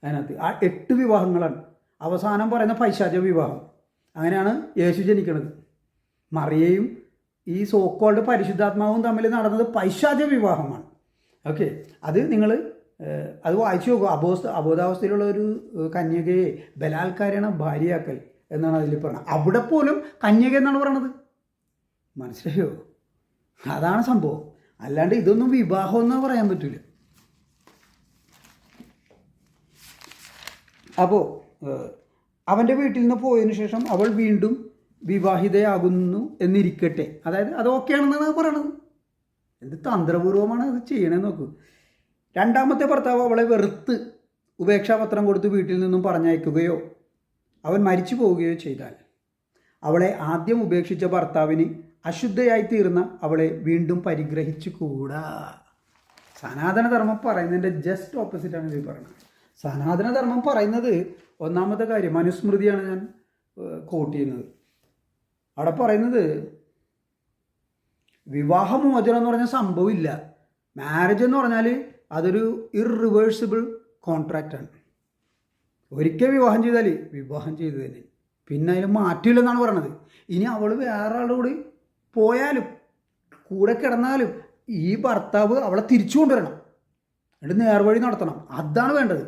അതിനകത്ത്. ആ 8 വിവാഹങ്ങളാണ്. അവസാനം പറയുന്ന പൈശാച വിവാഹം. അങ്ങനെയാണ് യേശു ജനിക്കുന്നത്. മറിയയും ഈ സോക്കോൾഡ് പരിശുദ്ധാത്മാവും തമ്മിൽ നടന്നത് പൈശാച വിവാഹമാണ്. ഓക്കെ, അത് നിങ്ങൾ അത് വായിച്ചു നോക്കുക. അബോധാവസ്ഥയിലുള്ള ഒരു കന്യകയെ ബലാത്കാരേണ ഭാര്യയാക്കൽ എന്നാണ് അതിൽ പറയുന്നത്. അവിടെ പോലും കന്യക എന്നാണ് പറയണത്. മനസ്സിലായോ? അതാണ് സംഭവം. അല്ലാണ്ട് ഇതൊന്നും വിവാഹം എന്ന് പറയാൻ പറ്റില്ല. അപ്പോൾ അവൻ്റെ വീട്ടിൽ നിന്ന് പോയതിനു ശേഷം അവൾ വീണ്ടും വിവാഹിതയാകുന്നു എന്നിരിക്കട്ടെ. അതായത് അത് ഓക്കെയാണെന്നാണ് പറയണത്. എന്ത് തന്ത്രപൂർവ്വമാണ് അത് ചെയ്യണമെന്ന് നോക്കൂ. രണ്ടാമത്തെ ഭർത്താവ് അവളെ വെറുത്ത് ഉപേക്ഷാപത്രം കൊടുത്ത് വീട്ടിൽ നിന്നും പറഞ്ഞയക്കുകയോ അവൻ മരിച്ചു പോവുകയോ ചെയ്താൽ അവളെ ആദ്യം ഉപേക്ഷിച്ച ഭർത്താവിന് അശുദ്ധയായി തീർന്ന അവളെ വീണ്ടും പരിഗ്രഹിച്ചു കൂടാ. സനാതനധർമ്മം പറയുന്നതിൻ്റെ ജസ്റ്റ് ഓപ്പോസിറ്റാണ് ഇത് പറയുന്നത്. സനാതനധർമ്മം പറയുന്നത് ഒന്നാമത്തെ കാര്യം, മനുസ്മൃതിയാണ് ഞാൻ കോട്ട് ചെയ്യുന്നത്. അവിടെ പറയുന്നത് വിവാഹമോചനം എന്ന് പറഞ്ഞ സംഭവമില്ല. മാരേജ് എന്ന് പറഞ്ഞാൽ അതൊരു ഇറിവേഴ്സിബിൾ കോൺട്രാക്റ്റാണ്. ഒരിക്കൽ വിവാഹം ചെയ്താൽ വിവാഹം ചെയ്ത് തന്നെ, പിന്നെ അതിന് മാറ്റില്ലെന്നാണ് പറയണത്. ഇനി അവൾ വേറെ ആളുടെ കൂടി പോയാലും കൂടെ കിടന്നാലും ഈ ഭർത്താവ് അവളെ തിരിച്ചു കൊണ്ടുവരണം, എന്നിട്ട് നേർവഴി നടത്തണം. അതാണ് വേണ്ടത്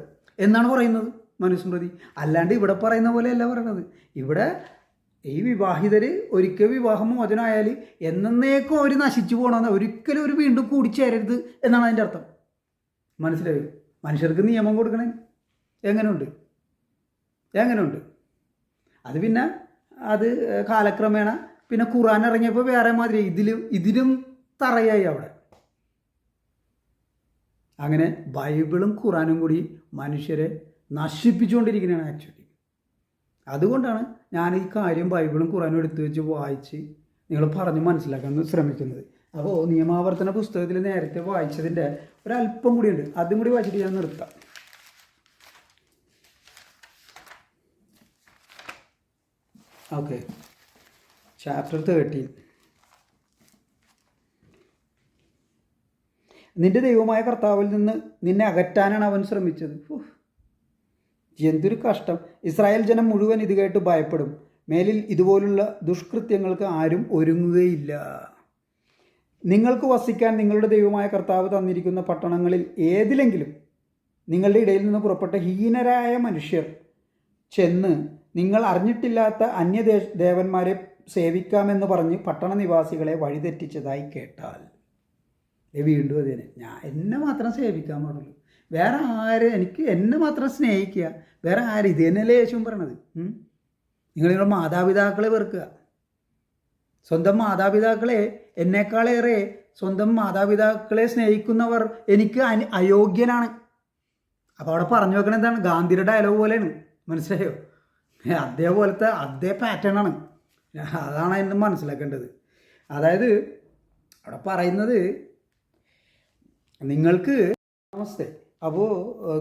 എന്നാണ് പറയുന്നത് മനുസ്മൃതി. അല്ലാണ്ട് ഇവിടെ പറയുന്ന പോലെയല്ല പറയണത്. ഇവിടെ ഈ വിവാഹിതർ ഒരിക്കൽ വിവാഹം മോചനമായാൽ എന്നേക്കും അവർ നശിച്ചു പോകണമെന്ന്, ഒരിക്കലും ഒരു വീണ്ടും കൂടിച്ചേരരുത് എന്നാണ് അതിൻ്റെ അർത്ഥം. മനസ്സിലായോ? മനുഷ്യർക്ക് നിയമം കൊടുക്കണേ എങ്ങനെയുണ്ട്? അത് പിന്നെ അത് കാലക്രമേണ പിന്നെ ഖുർആൻ ഇറങ്ങിയപ്പോൾ വേറെ മാതിരി ഇതിലും തറയായി അവിടെ. അങ്ങനെ ബൈബിളും ഖുർആനും കൂടി മനുഷ്യരെ നശിപ്പിച്ചുകൊണ്ടിരിക്കുന്നതാണ് ആക്ച്വലി. അതുകൊണ്ടാണ് ഞാൻ ഈ കാര്യം ബൈബിളും ഖുർആനും എടുത്തു വെച്ച് വായിച്ച് നിങ്ങൾ പറഞ്ഞ് മനസ്സിലാക്കാൻ ശ്രമിക്കുന്നത്. അപ്പോൾ നിയമാവർത്തന പുസ്തകത്തിൽ നേരത്തെ വായിച്ചതിൻ്റെ ഒരല്പം കൂടിയുണ്ട്, അതും കൂടി വായിച്ചിട്ട് ഞാൻ നിർത്താം. Okay, chapter 13. നിന്റെ ദൈവമായ കർത്താവിൽ നിന്ന് നിന്നെ അകറ്റാനാണ് അവൻ ശ്രമിച്ചത്. എന്തൊരു കഷ്ടം! ഇസ്രായേൽ ജനം മുഴുവൻ ഇത് കേട്ട് ഭയപ്പെടും. മേലിൽ ഇതുപോലുള്ള ദുഷ്കൃത്യങ്ങൾക്ക് ആരും ഒരുങ്ങുകയില്ല. നിങ്ങൾക്ക് വസിക്കാൻ നിങ്ങളുടെ ദൈവമായ കർത്താവ് തന്നിരിക്കുന്ന പട്ടണങ്ങളിൽ ഏതിലെങ്കിലും നിങ്ങളുടെ ഇടയിൽ നിന്ന് പുറപ്പെട്ട ഹീനരായ മനുഷ്യർ ചെന്ന് നിങ്ങൾ അറിഞ്ഞിട്ടില്ലാത്ത ദേവന്മാരെ സേവിക്കാമെന്ന് പറഞ്ഞ് പട്ടണ നിവാസികളെ വഴിതെറ്റിച്ചതായി കേട്ടാൽ, വീണ്ടും അതിനെ എന്നെ മാത്രം സേവിക്കാൻ പാടുള്ളൂ, വേറെ എന്നെ മാത്രം സ്നേഹിക്കുക, വേറെ ആര്? ഇത് തന്നെയല്ലേ യേശുവും പറയണത്. നിങ്ങളുടെ മാതാപിതാക്കളെ വെറുക്കുക. സ്വന്തം മാതാപിതാക്കളെ എന്നേക്കാളേറെ സ്വന്തം മാതാപിതാക്കളെ സ്നേഹിക്കുന്നവർ എനിക്ക് അയോഗ്യനാണ്. അപ്പോൾ അവിടെ പറഞ്ഞു വെക്കണത് എന്താണ്? ഗാന്ധിയുടെ ഡയലോഗ് പോലെയാണ്. മനസ്സിലായോ? അതേ പാറ്റേൺ ആണ്. അതാണ് എന്നെ മനസ്സിലാക്കേണ്ടത്. അതായത് അവിടെ പറയുന്നത് നിങ്ങൾക്ക് നമസ്തേ. അപ്പോൾ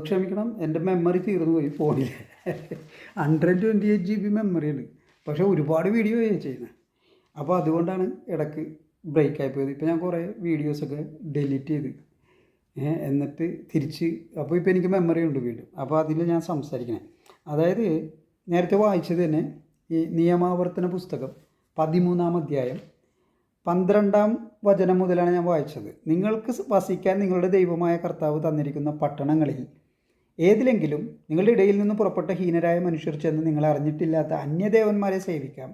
ക്ഷമിക്കണം, എൻ്റെ മെമ്മറി തീർന്നു പോയി ഫോണിൽ. 128 GB മെമ്മറിയുണ്ട്, പക്ഷേ ഒരുപാട് വീഡിയോ ചെയ്യുന്നത്. അപ്പോൾ അതുകൊണ്ടാണ് ഇടയ്ക്ക് ബ്രേക്കായി പോയത്. ഇപ്പോൾ ഞാൻ കുറേ വീഡിയോസൊക്കെ ഡിലീറ്റ് ചെയ്ത് എന്നിട്ട് തിരിച്ച്, അപ്പോൾ ഇപ്പോൾ എനിക്ക് മെമ്മറി ഉണ്ട് വീണ്ടും. അപ്പോൾ അതിൽ ഞാൻ സംസാരിക്കണേ. അതായത് നേരത്തെ വായിച്ചത് തന്നെ ഈ നിയമാവർത്തന പുസ്തകം 13-ാം അധ്യായം 12-ാം വചനം മുതലാണ് ഞാൻ വായിച്ചത്. നിങ്ങൾക്ക് വസിക്കാൻ നിങ്ങളുടെ ദൈവമായ കർത്താവ് തന്നിരിക്കുന്ന പട്ടണങ്ങളിൽ ഏതിലെങ്കിലും നിങ്ങളുടെ ഇടയിൽ നിന്ന് പുറപ്പെട്ട ഹീനരായ മനുഷ്യർ ചെന്ന് നിങ്ങൾ അറിഞ്ഞിട്ടില്ലാത്ത അന്യദേവന്മാരെ സേവിക്കാം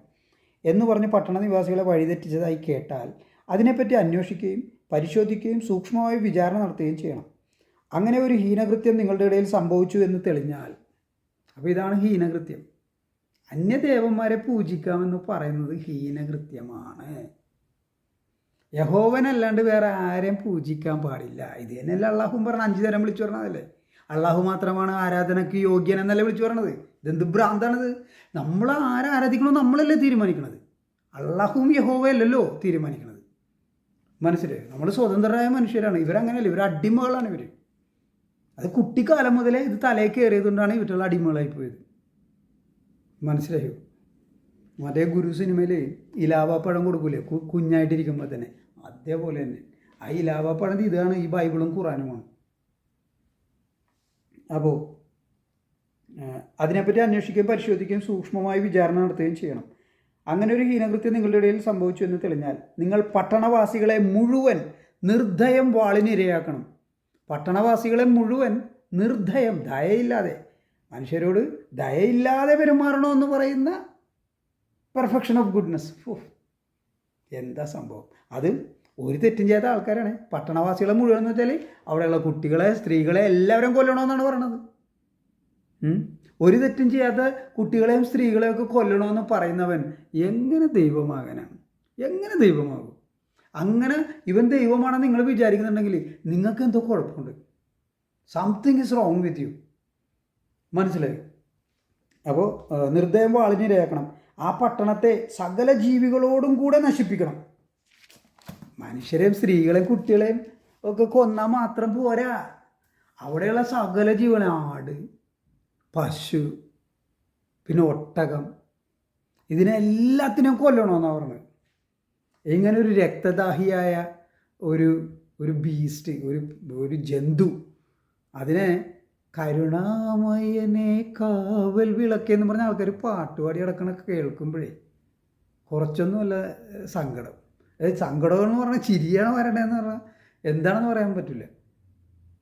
എന്ന് പറഞ്ഞ് പട്ടണ നിവാസികളെ വഴിതെറ്റിച്ചതായി കേട്ടാൽ അതിനെപ്പറ്റി അന്വേഷിക്കുകയും പരിശോധിക്കുകയും സൂക്ഷ്മമായ വിചാരണ നടത്തുകയും ചെയ്യണം. അങ്ങനെ ഒരു ഹീനകൃത്യം നിങ്ങളുടെ ഇടയിൽ സംഭവിച്ചു എന്ന് തെളിഞ്ഞാൽ, അപ്പോൾ ഇതാണ് ഹീനകൃത്യം. അന്യദേവന്മാരെ പൂജിക്കാമെന്ന് പറയുന്നത് ഹീനകൃത്യമാണ്. യഹോവനല്ലാണ്ട് വേറെ ആരെയും പൂജിക്കാൻ പാടില്ല. ഇത് തന്നെയല്ല അള്ളാഹും പറഞ്ഞ 5 തരം വിളിച്ചു പറഞ്ഞതല്ലേ. അള്ളാഹു മാത്രമാണ് ആരാധനയ്ക്ക് യോഗ്യൻ എന്നല്ലേ വിളിച്ചു പറഞ്ഞത്. ഇതെന്ത് ഭ്രാന്താണിത്? നമ്മൾ ആരാധിക്കണമെന്ന് നമ്മളല്ലേ തീരുമാനിക്കണത്. അള്ളാഹുവും യഹോവയല്ലല്ലോ തീരുമാനിക്കണത്. മനസ്സിലായോ? നമ്മൾ സ്വതന്ത്രരായ മനുഷ്യരാണ്. ഇവരങ്ങനെയല്ല, ഇവർ അടിമകളാണ്. ഇവർ അത് കുട്ടിക്കാലം മുതലേ ഇത് തലയിൽ കയറിയതുകൊണ്ടാണ് ഇവരുടെ അടിമകളായി പോയത്. മനസ്സിലായോ? മറ്റേ ഗുരു സിനിമയിൽ ഇലാവാപ്പഴം കൊടുക്കൂലേ കുഞ്ഞായിട്ടിരിക്കുമ്പോൾ തന്നെ, അതേപോലെ തന്നെ ആ ഇലാവാപ്പഴം ഇതാണ്, ഈ ബൈബിളും ഖുറാനുമാണ്. അപ്പോൾ അതിനെപ്പറ്റി അന്വേഷിക്കുകയും പരിശോധിക്കുകയും സൂക്ഷ്മമായി വിചാരണ നടത്തുകയും ചെയ്യണം. അങ്ങനെ ഒരു ഹീനകൃത്യം നിങ്ങളുടെ ഇടയിൽ സംഭവിച്ചു എന്ന് തെളിഞ്ഞാൽ നിങ്ങൾ പട്ടണവാസികളെ മുഴുവൻ നിർദ്ദയം വാളിനിരയാക്കണം. പട്ടണവാസികളെ മുഴുവൻ നിർദ്ദയം, ദയയില്ലാതെ, മനുഷ്യരോട് ദയയില്ലാതെ പെരുമാറണമെന്ന് പറയുന്ന പെർഫെക്ഷൻ ഓഫ് ഗുഡ്നെസ്. എന്താ സംഭവം? അത് ഒരു തെറ്റും ചെയ്യാത്ത ആൾക്കാരാണ്. പട്ടണവാസികളെ മുഴുവൻ എന്ന് വെച്ചാൽ അവിടെയുള്ള കുട്ടികളെ, സ്ത്രീകളെ എല്ലാവരും കൊല്ലണമെന്നാണ് പറയണത്. ഒരു തെറ്റും ചെയ്യാത്ത കുട്ടികളെയും സ്ത്രീകളെയും ഒക്കെ കൊല്ലണമെന്ന് പറയുന്നവൻ എങ്ങനെ ദൈവമാകാനാണ്? എങ്ങനെ ദൈവമാകും? അങ്ങനെ ഇവൻ ദൈവമാണെന്ന് നിങ്ങൾ വിചാരിക്കുന്നുണ്ടെങ്കിൽ നിങ്ങൾക്ക് എന്തോ കുഴപ്പമുണ്ട്. Something is wrong with you. മനസ്സിലായി? അപ്പോൾ നിർദ്ദയം വാളിനിരയാക്കണം. ആ പട്ടണത്തെ സകല ജീവികളോടും കൂടെ നശിപ്പിക്കണം. മനുഷ്യരെയും സ്ത്രീകളെയും കുട്ടികളെയും ഒക്കെ കൊന്നാൽ മാത്രം പോരാ. അവിടെയുള്ള സകല ജീവൻ, ആട്, പശു, പിന്നെ ഒട്ടകം, ഇതിനെല്ലാത്തിനും കൊല്ലണമെന്നാണ് പറഞ്ഞത്. ഇങ്ങനെ ഒരു രക്തദാഹിയായ ഒരു ബീസ്റ്റ്, ഒരു ജന്തു, അതിനെ കരുണാമയനെ കാവൽ വിളക്കെന്ന് പറഞ്ഞ ആൾക്കാർ പാട്ടുപാടി കിടക്കണൊക്കെ കേൾക്കുമ്പോഴേ കുറച്ചൊന്നുമല്ല സങ്കടം. സങ്കടം എന്ന് പറഞ്ഞാൽ ചിരിയാണോ വരേണ്ടതെന്ന് പറഞ്ഞാൽ എന്താണെന്ന് പറയാൻ പറ്റില്ല.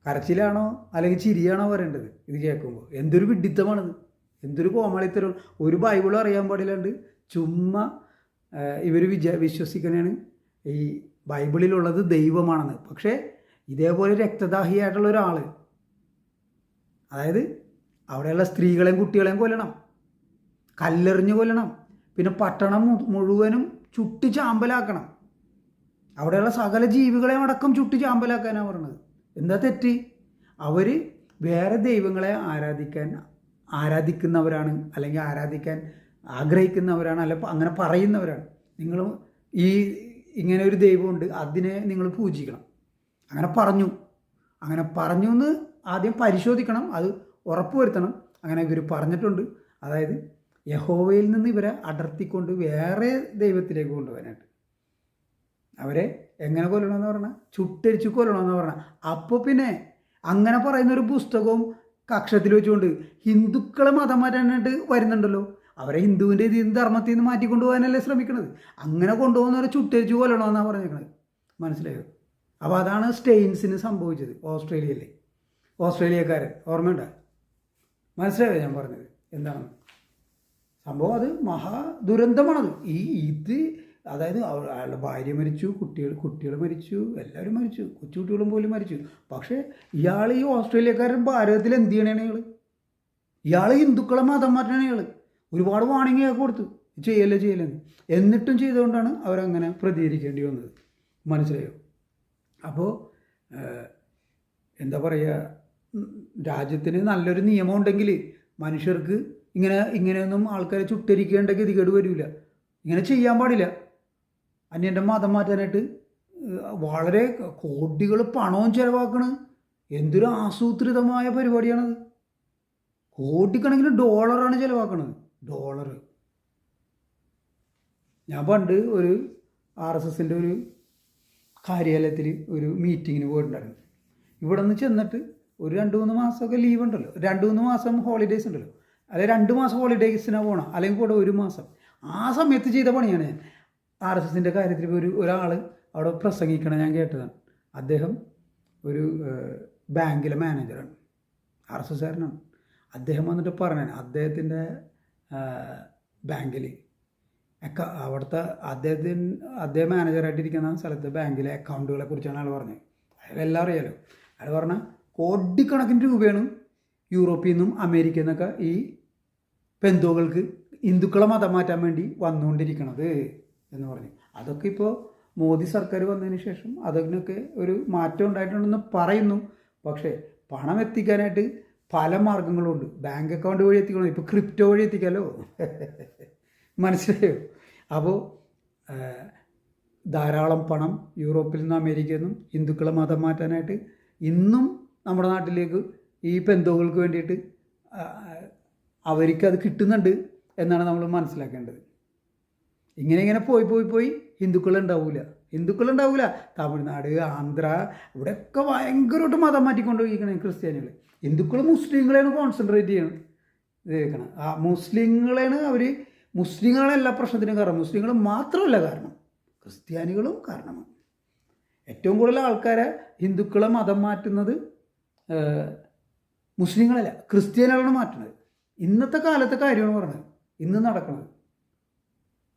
കരച്ചിലാണോ അല്ലെങ്കിൽ ചിരിയാണോ വരേണ്ടത്? ഇത് കേൾക്കുമ്പോൾ എന്തൊരു വിഡ്ഢിത്തമാണിത്, എന്തൊരു കോമാളിത്തരം. ഒരു ബൈബിളും അറിയാൻ പാടില്ലാണ്ട് ചുമ്മാ ഇവർ വിശ്വസിക്കണേണ് ഈ ബൈബിളിലുള്ളത് ദൈവമാണെന്ന്. പക്ഷേ ഇതേപോലെ രക്തദാഹിയായിട്ടുള്ള ഒരാൾ, അതായത് അവിടെയുള്ള സ്ത്രീകളെയും കുട്ടികളെയും കൊല്ലണം, കല്ലെറിഞ്ഞ് കൊല്ലണം, പിന്നെ പട്ടണം മുഴുവനും ചുട്ടി ചാമ്പലാക്കണം, അവിടെയുള്ള സകല ജീവികളെയും അടക്കം ചുട്ടി ചാമ്പലാക്കാനാണ് പറഞ്ഞത്. എന്താ തെറ്റ്? അവർ വേറെ ദൈവങ്ങളെ ആരാധിക്കുന്നവരാണ്, അല്ലെങ്കിൽ ആരാധിക്കാൻ ആഗ്രഹിക്കുന്നവരാണ്, അല്ല അങ്ങനെ പറയുന്നവരാണ്. നിങ്ങൾ ഇങ്ങനെ ഒരു ദൈവമുണ്ട്, അതിനെ നിങ്ങൾ പൂജിക്കണം. അങ്ങനെ പറഞ്ഞു എന്ന് ആദ്യം പരിശോധിക്കണം, അത് ഉറപ്പുവരുത്തണം. അങ്ങനെ ഇവർ പറഞ്ഞിട്ടുണ്ട്. അതായത് യഹോവയിൽ നിന്ന് ഇവരെ അടർത്തിക്കൊണ്ട് വേറെ ദൈവത്തിലേക്ക് കൊണ്ടുപോകാനായിട്ട്. അവരെ എങ്ങനെ കൊല്ലണമെന്ന് പറഞ്ഞാൽ ചുട്ടരിച്ച് കൊല്ലണമെന്ന് പറഞ്ഞാൽ, അപ്പോൾ പിന്നെ അങ്ങനെ പറയുന്നൊരു പുസ്തകവും കക്ഷത്തിൽ വെച്ചുകൊണ്ട് ഹിന്ദുക്കളെ മതം മാറ്റാനായിട്ട് വരുന്നുണ്ടല്ലോ. അവരെ ഹിന്ദുവിൻ്റെ ധർമ്മത്തിൽ നിന്ന് മാറ്റിക്കൊണ്ടു പോകാനല്ലേ ശ്രമിക്കണത്. അങ്ങനെ കൊണ്ടുപോകുന്നവരെ ചുട്ടരിച്ച് കൊല്ലണമെന്നാണ് പറഞ്ഞേക്കണത്. മനസ്സിലായോ? അപ്പോൾ അതാണ് സ്റ്റെയിൻസിന് സംഭവിച്ചത് ഓസ്ട്രേലിയക്കാരൻ. ഓർമ്മയുണ്ടോ? മനസ്സിലായോ ഞാൻ പറഞ്ഞത് എന്താണെന്ന്? സംഭവം അത് മഹാദുരന്തമാണത്. ഇത് അതായത് അയാളുടെ ഭാര്യ മരിച്ചു, കുട്ടികൾ മരിച്ചു, എല്ലാവരും മരിച്ചു, കൊച്ചുകുട്ടികളും പോലും മരിച്ചു. പക്ഷേ ഇയാൾ, ഈ ഓസ്ട്രേലിയക്കാരൻ ഭാരതത്തിൽ എന്ത് ചെയ്യണേണ്? ഇയാൾ ഹിന്ദുക്കളെ മതം മാറ്റണേ. ഒരുപാട് വാണിംഗ് കൊടുത്തു, ചെയ്യല്ലെന്ന്. എന്നിട്ടും ചെയ്തുകൊണ്ടാണ് അവരങ്ങനെ പ്രതികരിക്കേണ്ടി വന്നത്. മനസ്സിലായോ? അപ്പോൾ എന്താ പറയുക, രാജ്യത്തിന് നല്ലൊരു നിയമം ഉണ്ടെങ്കിൽ മനുഷ്യർക്ക് ഇങ്ങനെയൊന്നും ആൾക്കാരെ ചുട്ടരിക്കേണ്ട ഗതികേട് വരില്ല. ഇങ്ങനെ ചെയ്യാൻ പാടില്ല. അന്യൻ്റെ മതം മാറ്റാനായിട്ട് വളരെ കോടികൾ പണവും ചിലവാക്കണ്. എന്തൊരു ആസൂത്രിതമായ പരിപാടിയാണത്. കോടിക്കണക്കിന് ഡോളറാണ് ചിലവാക്കണത്. ഡോളർ. ഞാൻ പണ്ട് ഒരു RSSൻ്റെ ഒരു കാര്യാലയത്തിൽ ഒരു മീറ്റിങ്ങിന് പോയിട്ടുണ്ടായിരുന്നു. ഇവിടെ നിന്ന് ചെന്നിട്ട് ഒരു 2-3 മാസമൊക്കെ ലീവ് ഉണ്ടല്ലോ, 2-3 മാസം ഹോളിഡേയ്സ് ഉണ്ടല്ലോ. അല്ലെങ്കിൽ 2 മാസം ഹോളിഡേയ്സിനാണ് പോകണം, അല്ലെങ്കിൽ കൂടെ 1 മാസം. ആ സമയത്ത് ചെയ്ത പണിയാണ് ഞാൻ. RSSൻ്റെ കാര്യത്തിൽ ഒരാൾ അവിടെ പ്രസംഗിക്കണം ഞാൻ കേട്ടതാണ്. അദ്ദേഹം ഒരു ബാങ്കിലെ മാനേജറാണ്, RSSകാരനാണ്. അദ്ദേഹം വന്നിട്ട് പറഞ്ഞാണ് അദ്ദേഹത്തിൻ്റെ ബാങ്കിൽ അവിടുത്തെ അദ്ദേഹം മാനേജറായിട്ടിരിക്കുന്ന സ്ഥലത്ത് ബാങ്കിലെ അക്കൗണ്ടുകളെ കുറിച്ചാണ് അയാൾ പറഞ്ഞത്. അയാളെല്ലാം അറിയാലോ. അയാൾ പറഞ്ഞാൽ കോടിക്കണക്കിന് രൂപയാണ് യൂറോപ്പിൽ നിന്നും അമേരിക്കയിൽ നിന്നൊക്കെ ഈ പെന്തോകൾക്ക് ഹിന്ദുക്കളെ മതം മാറ്റാൻ വേണ്ടി വന്നുകൊണ്ടിരിക്കണത് എന്ന് പറഞ്ഞു. അതൊക്കെ ഇപ്പോൾ മോദി സർക്കാർ വന്നതിന് ശേഷം അതിനൊക്കെ ഒരു മാറ്റം ഉണ്ടായിട്ടുണ്ടെന്ന് പറയുന്നു. പക്ഷേ പണം എത്തിക്കാനായിട്ട് പല മാർഗങ്ങളുണ്ട്. ബാങ്ക് അക്കൗണ്ട് വഴി എത്തിക്കണം, ഇപ്പോൾ ക്രിപ്റ്റോ വഴി എത്തിക്കാമല്ലോ. മനസ്സിലായോ? അപ്പോൾ ധാരാളം പണം യൂറോപ്പിൽ നിന്നും അമേരിക്കയിൽ നിന്നും ഹിന്ദുക്കളെ മതം മാറ്റാനായിട്ട് ഇന്നും നമ്മുടെ നാട്ടിലേക്ക് ഈ പെന്തോകൾക്ക് വേണ്ടിയിട്ട് അവർക്കത് കിട്ടുന്നുണ്ട് എന്നാണ് നമ്മൾ മനസ്സിലാക്കേണ്ടത്. ഇങ്ങനെ പോയി ഹിന്ദുക്കളുണ്ടാവില്ല. തമിഴ്നാട്, ആന്ധ്ര, ഇവിടെയൊക്കെ ഭയങ്കരമായിട്ട് മതം മാറ്റിക്കൊണ്ടിരിക്കണേ ക്രിസ്ത്യാനികൾ. ഹിന്ദുക്കൾ മുസ്ലിങ്ങളെയാണ് കോൺസെൻട്രേറ്റ് ചെയ്യണം. ആ മുസ്ലിങ്ങളെയാണ് അവർ. മുസ്ലിങ്ങളാണ് എല്ലാ പ്രശ്നത്തിനും കാരണം. മുസ്ലിങ്ങൾ മാത്രമല്ല കാരണം, ക്രിസ്ത്യാനികളും കാരണമാണ്. ഏറ്റവും കൂടുതൽ ആൾക്കാരെ ഹിന്ദുക്കളെ മതം മാറ്റുന്നത് മുസ്ലിങ്ങളല്ല, ക്രിസ്ത്യാനികളാണ് മാറ്റുന്നത്. ഇന്നത്തെ കാലത്തെ കാര്യമാണ് പറഞ്ഞത്, ഇന്ന് നടക്കുന്നത്.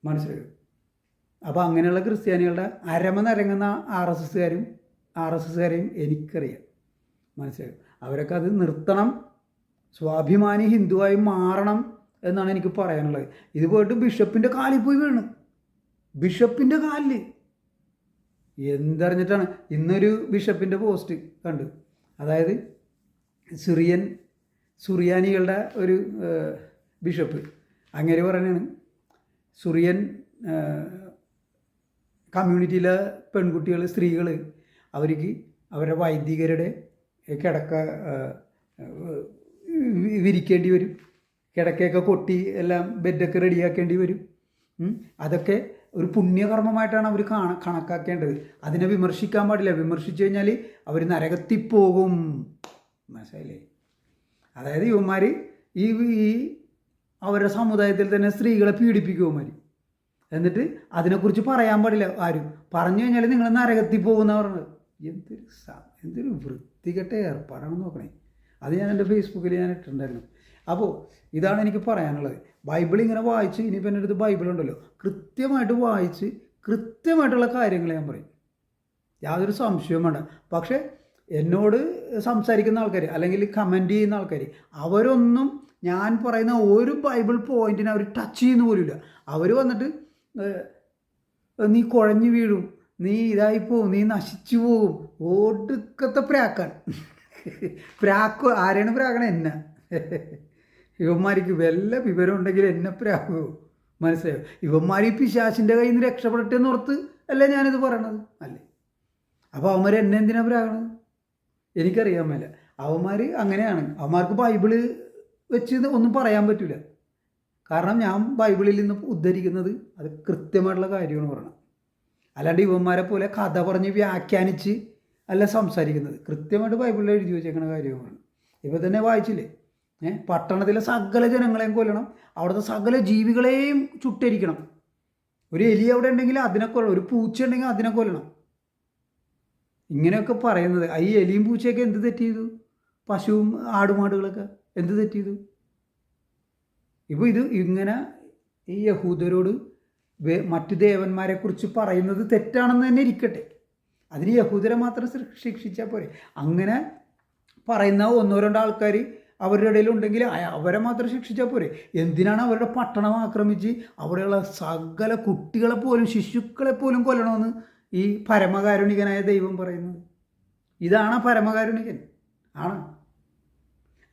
മനസ്സിലായോ? അപ്പോൾ അങ്ങനെയുള്ള ക്രിസ്ത്യാനികളുടെ അരമനരങ്ങുന്ന RSSകാരെയും എനിക്കറിയാം. മനസ്സിലായോ? അവരൊക്കെ അത് നിർത്തണം, സ്വാഭിമാനി ഹിന്ദുവായി മാറണം എന്നാണ് എനിക്ക് പറയാനുള്ളത്. ഇത് പോയിട്ട് ബിഷപ്പിൻ്റെ കാലിൽ പോയി വീണ്, ബിഷപ്പിൻ്റെ കാലിൽ എന്തറിഞ്ഞിട്ടാണ്. ഇന്നൊരു ബിഷപ്പിൻ്റെ പോസ്റ്റ് കണ്ടു. അതായത് സുറിയാനികളുടെ ഒരു ബിഷപ്പ് അങ്ങനെ പറയുന്നതാണ്. സുറിയൻ കമ്മ്യൂണിറ്റിയിലെ പെൺകുട്ടികൾ, സ്ത്രീകൾ, അവർക്ക് അവരുടെ വൈദികരുടെ കിടക്ക വിരിക്കേണ്ടി വരും, കിടക്കയൊക്കെ കൊട്ടി എല്ലാം ബെഡൊക്കെ റെഡിയാക്കേണ്ടി വരും. അതൊക്കെ ഒരു പുണ്യകർമ്മമായിട്ടാണ് അവർ കണക്കാക്കേണ്ടത്. അതിനെ വിമർശിക്കാൻ പാടില്ല. വിമർശിച്ചു കഴിഞ്ഞാൽ അവർ നരകത്തിൽ പോകും. മനസ്സിലായില്ലേ? അതായത് ഇവന്മാർ ഈ അവരുടെ സമുദായത്തിൽ തന്നെ സ്ത്രീകളെ പീഡിപ്പിക്കും ഇവന്മാർ. എന്നിട്ട് അതിനെക്കുറിച്ച് പറയാൻ പാടില്ല ആരും. പറഞ്ഞു കഴിഞ്ഞാൽ നിങ്ങൾ നരകത്തിൽ പോകുന്ന പറഞ്ഞത്. എന്തൊരു വൃത്തികെട്ട ഏർപ്പാടാണെന്ന് നോക്കണേ. അത് ഞാൻ എൻ്റെ ഫേസ്ബുക്കിൽ ഞാൻ ഇട്ടിട്ടുണ്ടായിരുന്നു. അപ്പോൾ ഇതാണ് എനിക്ക് പറയാനുള്ളത്. ബൈബിൾ ഇങ്ങനെ വായിച്ച്, ഇനിയിപ്പോൾ എൻ്റെ അടുത്ത് ബൈബിളുണ്ടല്ലോ, കൃത്യമായിട്ട് വായിച്ച് കൃത്യമായിട്ടുള്ള കാര്യങ്ങൾ ഞാൻ പറയും, യാതൊരു സംശയവും വേണ്ട. പക്ഷേ എന്നോട് സംസാരിക്കുന്ന ആൾക്കാർ അല്ലെങ്കിൽ കമൻറ്റ് ചെയ്യുന്ന ആൾക്കാർ അവരൊന്നും ഞാൻ പറയുന്ന ഒരു ബൈബിൾ പോയിൻറ്റിനെ അവർ ടച്ച് ചെയ്യുന്ന പോലുമില്ല. അവർ വന്നിട്ട് നീ കുഴഞ്ഞു വീഴും, നീ ഇതായിപ്പോവും, നീ നശിച്ചു പോകും, ഒടുക്കത്തെ പ്രാക്കാൻ. ആരെയാണ് പ്രാക്കണ? എന്നെ. ഇവന്മാർക്ക് വല്ല വിവരം ഉണ്ടെങ്കിൽ എന്നെ പ്രാക്കുമോ? മനസ്സിലായോ? ഇവന്മാർ ഈ പിശാചിൻ്റെ കയ്യിൽ നിന്ന് രക്ഷപ്പെടട്ടെ എന്ന് ഓർത്ത് അല്ലേ ഞാനിത് പറയണത്, അല്ലേ? അപ്പോൾ അവന്മാർ എന്നെ എന്തിനാണ് പ്രാകണത്? എനിക്കറിയാൻ മേല. അവന്മാർ അങ്ങനെയാണ്. അവന്മാർക്ക് ബൈബിള് വെച്ച് ഒന്നും പറയാൻ പറ്റില്ല. കാരണം ഞാൻ ബൈബിളിൽ നിന്ന് ഉദ്ധരിക്കുന്നത് അത് കൃത്യമായിട്ടുള്ള കാര്യമാണ് പറയണം. അല്ലാണ്ട് ഇവന്മാരെ പോലെ കഥ പറഞ്ഞ് വ്യാഖ്യാനിച്ച് അല്ല സംസാരിക്കുന്നത്. കൃത്യമായിട്ട് ബൈബിളിൽ എഴുതി വെച്ചേക്കുന്ന കാര്യമാണ്. ഇപ്പോൾ തന്നെ വായിച്ചില്ലേ, പട്ടണത്തിലെ സകല ജനങ്ങളെയും കൊല്ലണം, അവിടുത്തെ സകല ജീവികളെയും ചുട്ടരിക്കണം. ഒരു എലി അവിടെ ഉണ്ടെങ്കിൽ അതിനെ കൊല്ലണം, ഒരു പൂച്ച ഉണ്ടെങ്കിൽ അതിനെ കൊല്ലണം. ഇങ്ങനെയൊക്കെ പറയുന്നത്. ഈ എലിയും പൂച്ചയൊക്കെ എന്ത് തെറ്റ് ചെയ്തു? പശുവും ആടുമാടുകളൊക്കെ എന്ത് തെറ്റ് ചെയ്തു? ഇപ്പോൾ ഇത് ഇങ്ങനെ ഈ യഹൂദരോട് മറ്റു ദേവന്മാരെക്കുറിച്ച് പറയുന്നത് തെറ്റാണെന്ന് തന്നെ ഇരിക്കട്ടെ, അതിന് യഹൂദരെ മാത്രം ശിക്ഷിച്ചാൽ പോരെ. അങ്ങനെ പറയുന്ന 1-2 ആൾക്കാർ അവരുടെ ഇടയിലുണ്ടെങ്കിൽ അവരെ മാത്രം ശിക്ഷിച്ചാൽ പോരെ. എന്തിനാണ് അവരുടെ പട്ടണം ആക്രമിച്ച് അവിടെയുള്ള സകല കുട്ടികളെ പോലും ശിശുക്കളെ പോലും കൊല്ലണമെന്ന് ഈ പരമകാരുണികനായ ദൈവം പറയുന്നത്? ഇതാണ് പരമകാരുണികൻ? ആണ്.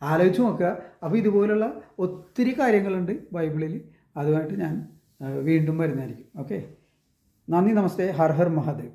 ആലോചിച്ച് നോക്കുക. അപ്പോൾ ഇതുപോലുള്ള ഒത്തിരി കാര്യങ്ങളുണ്ട് ബൈബിളിൽ. അതുമായിട്ട് ഞാൻ വീണ്ടും വരുന്നതായിരിക്കും. ഓക്കെ, നന്ദി, നമസ്തേ, ഹർ ഹർ മഹാദേവ്.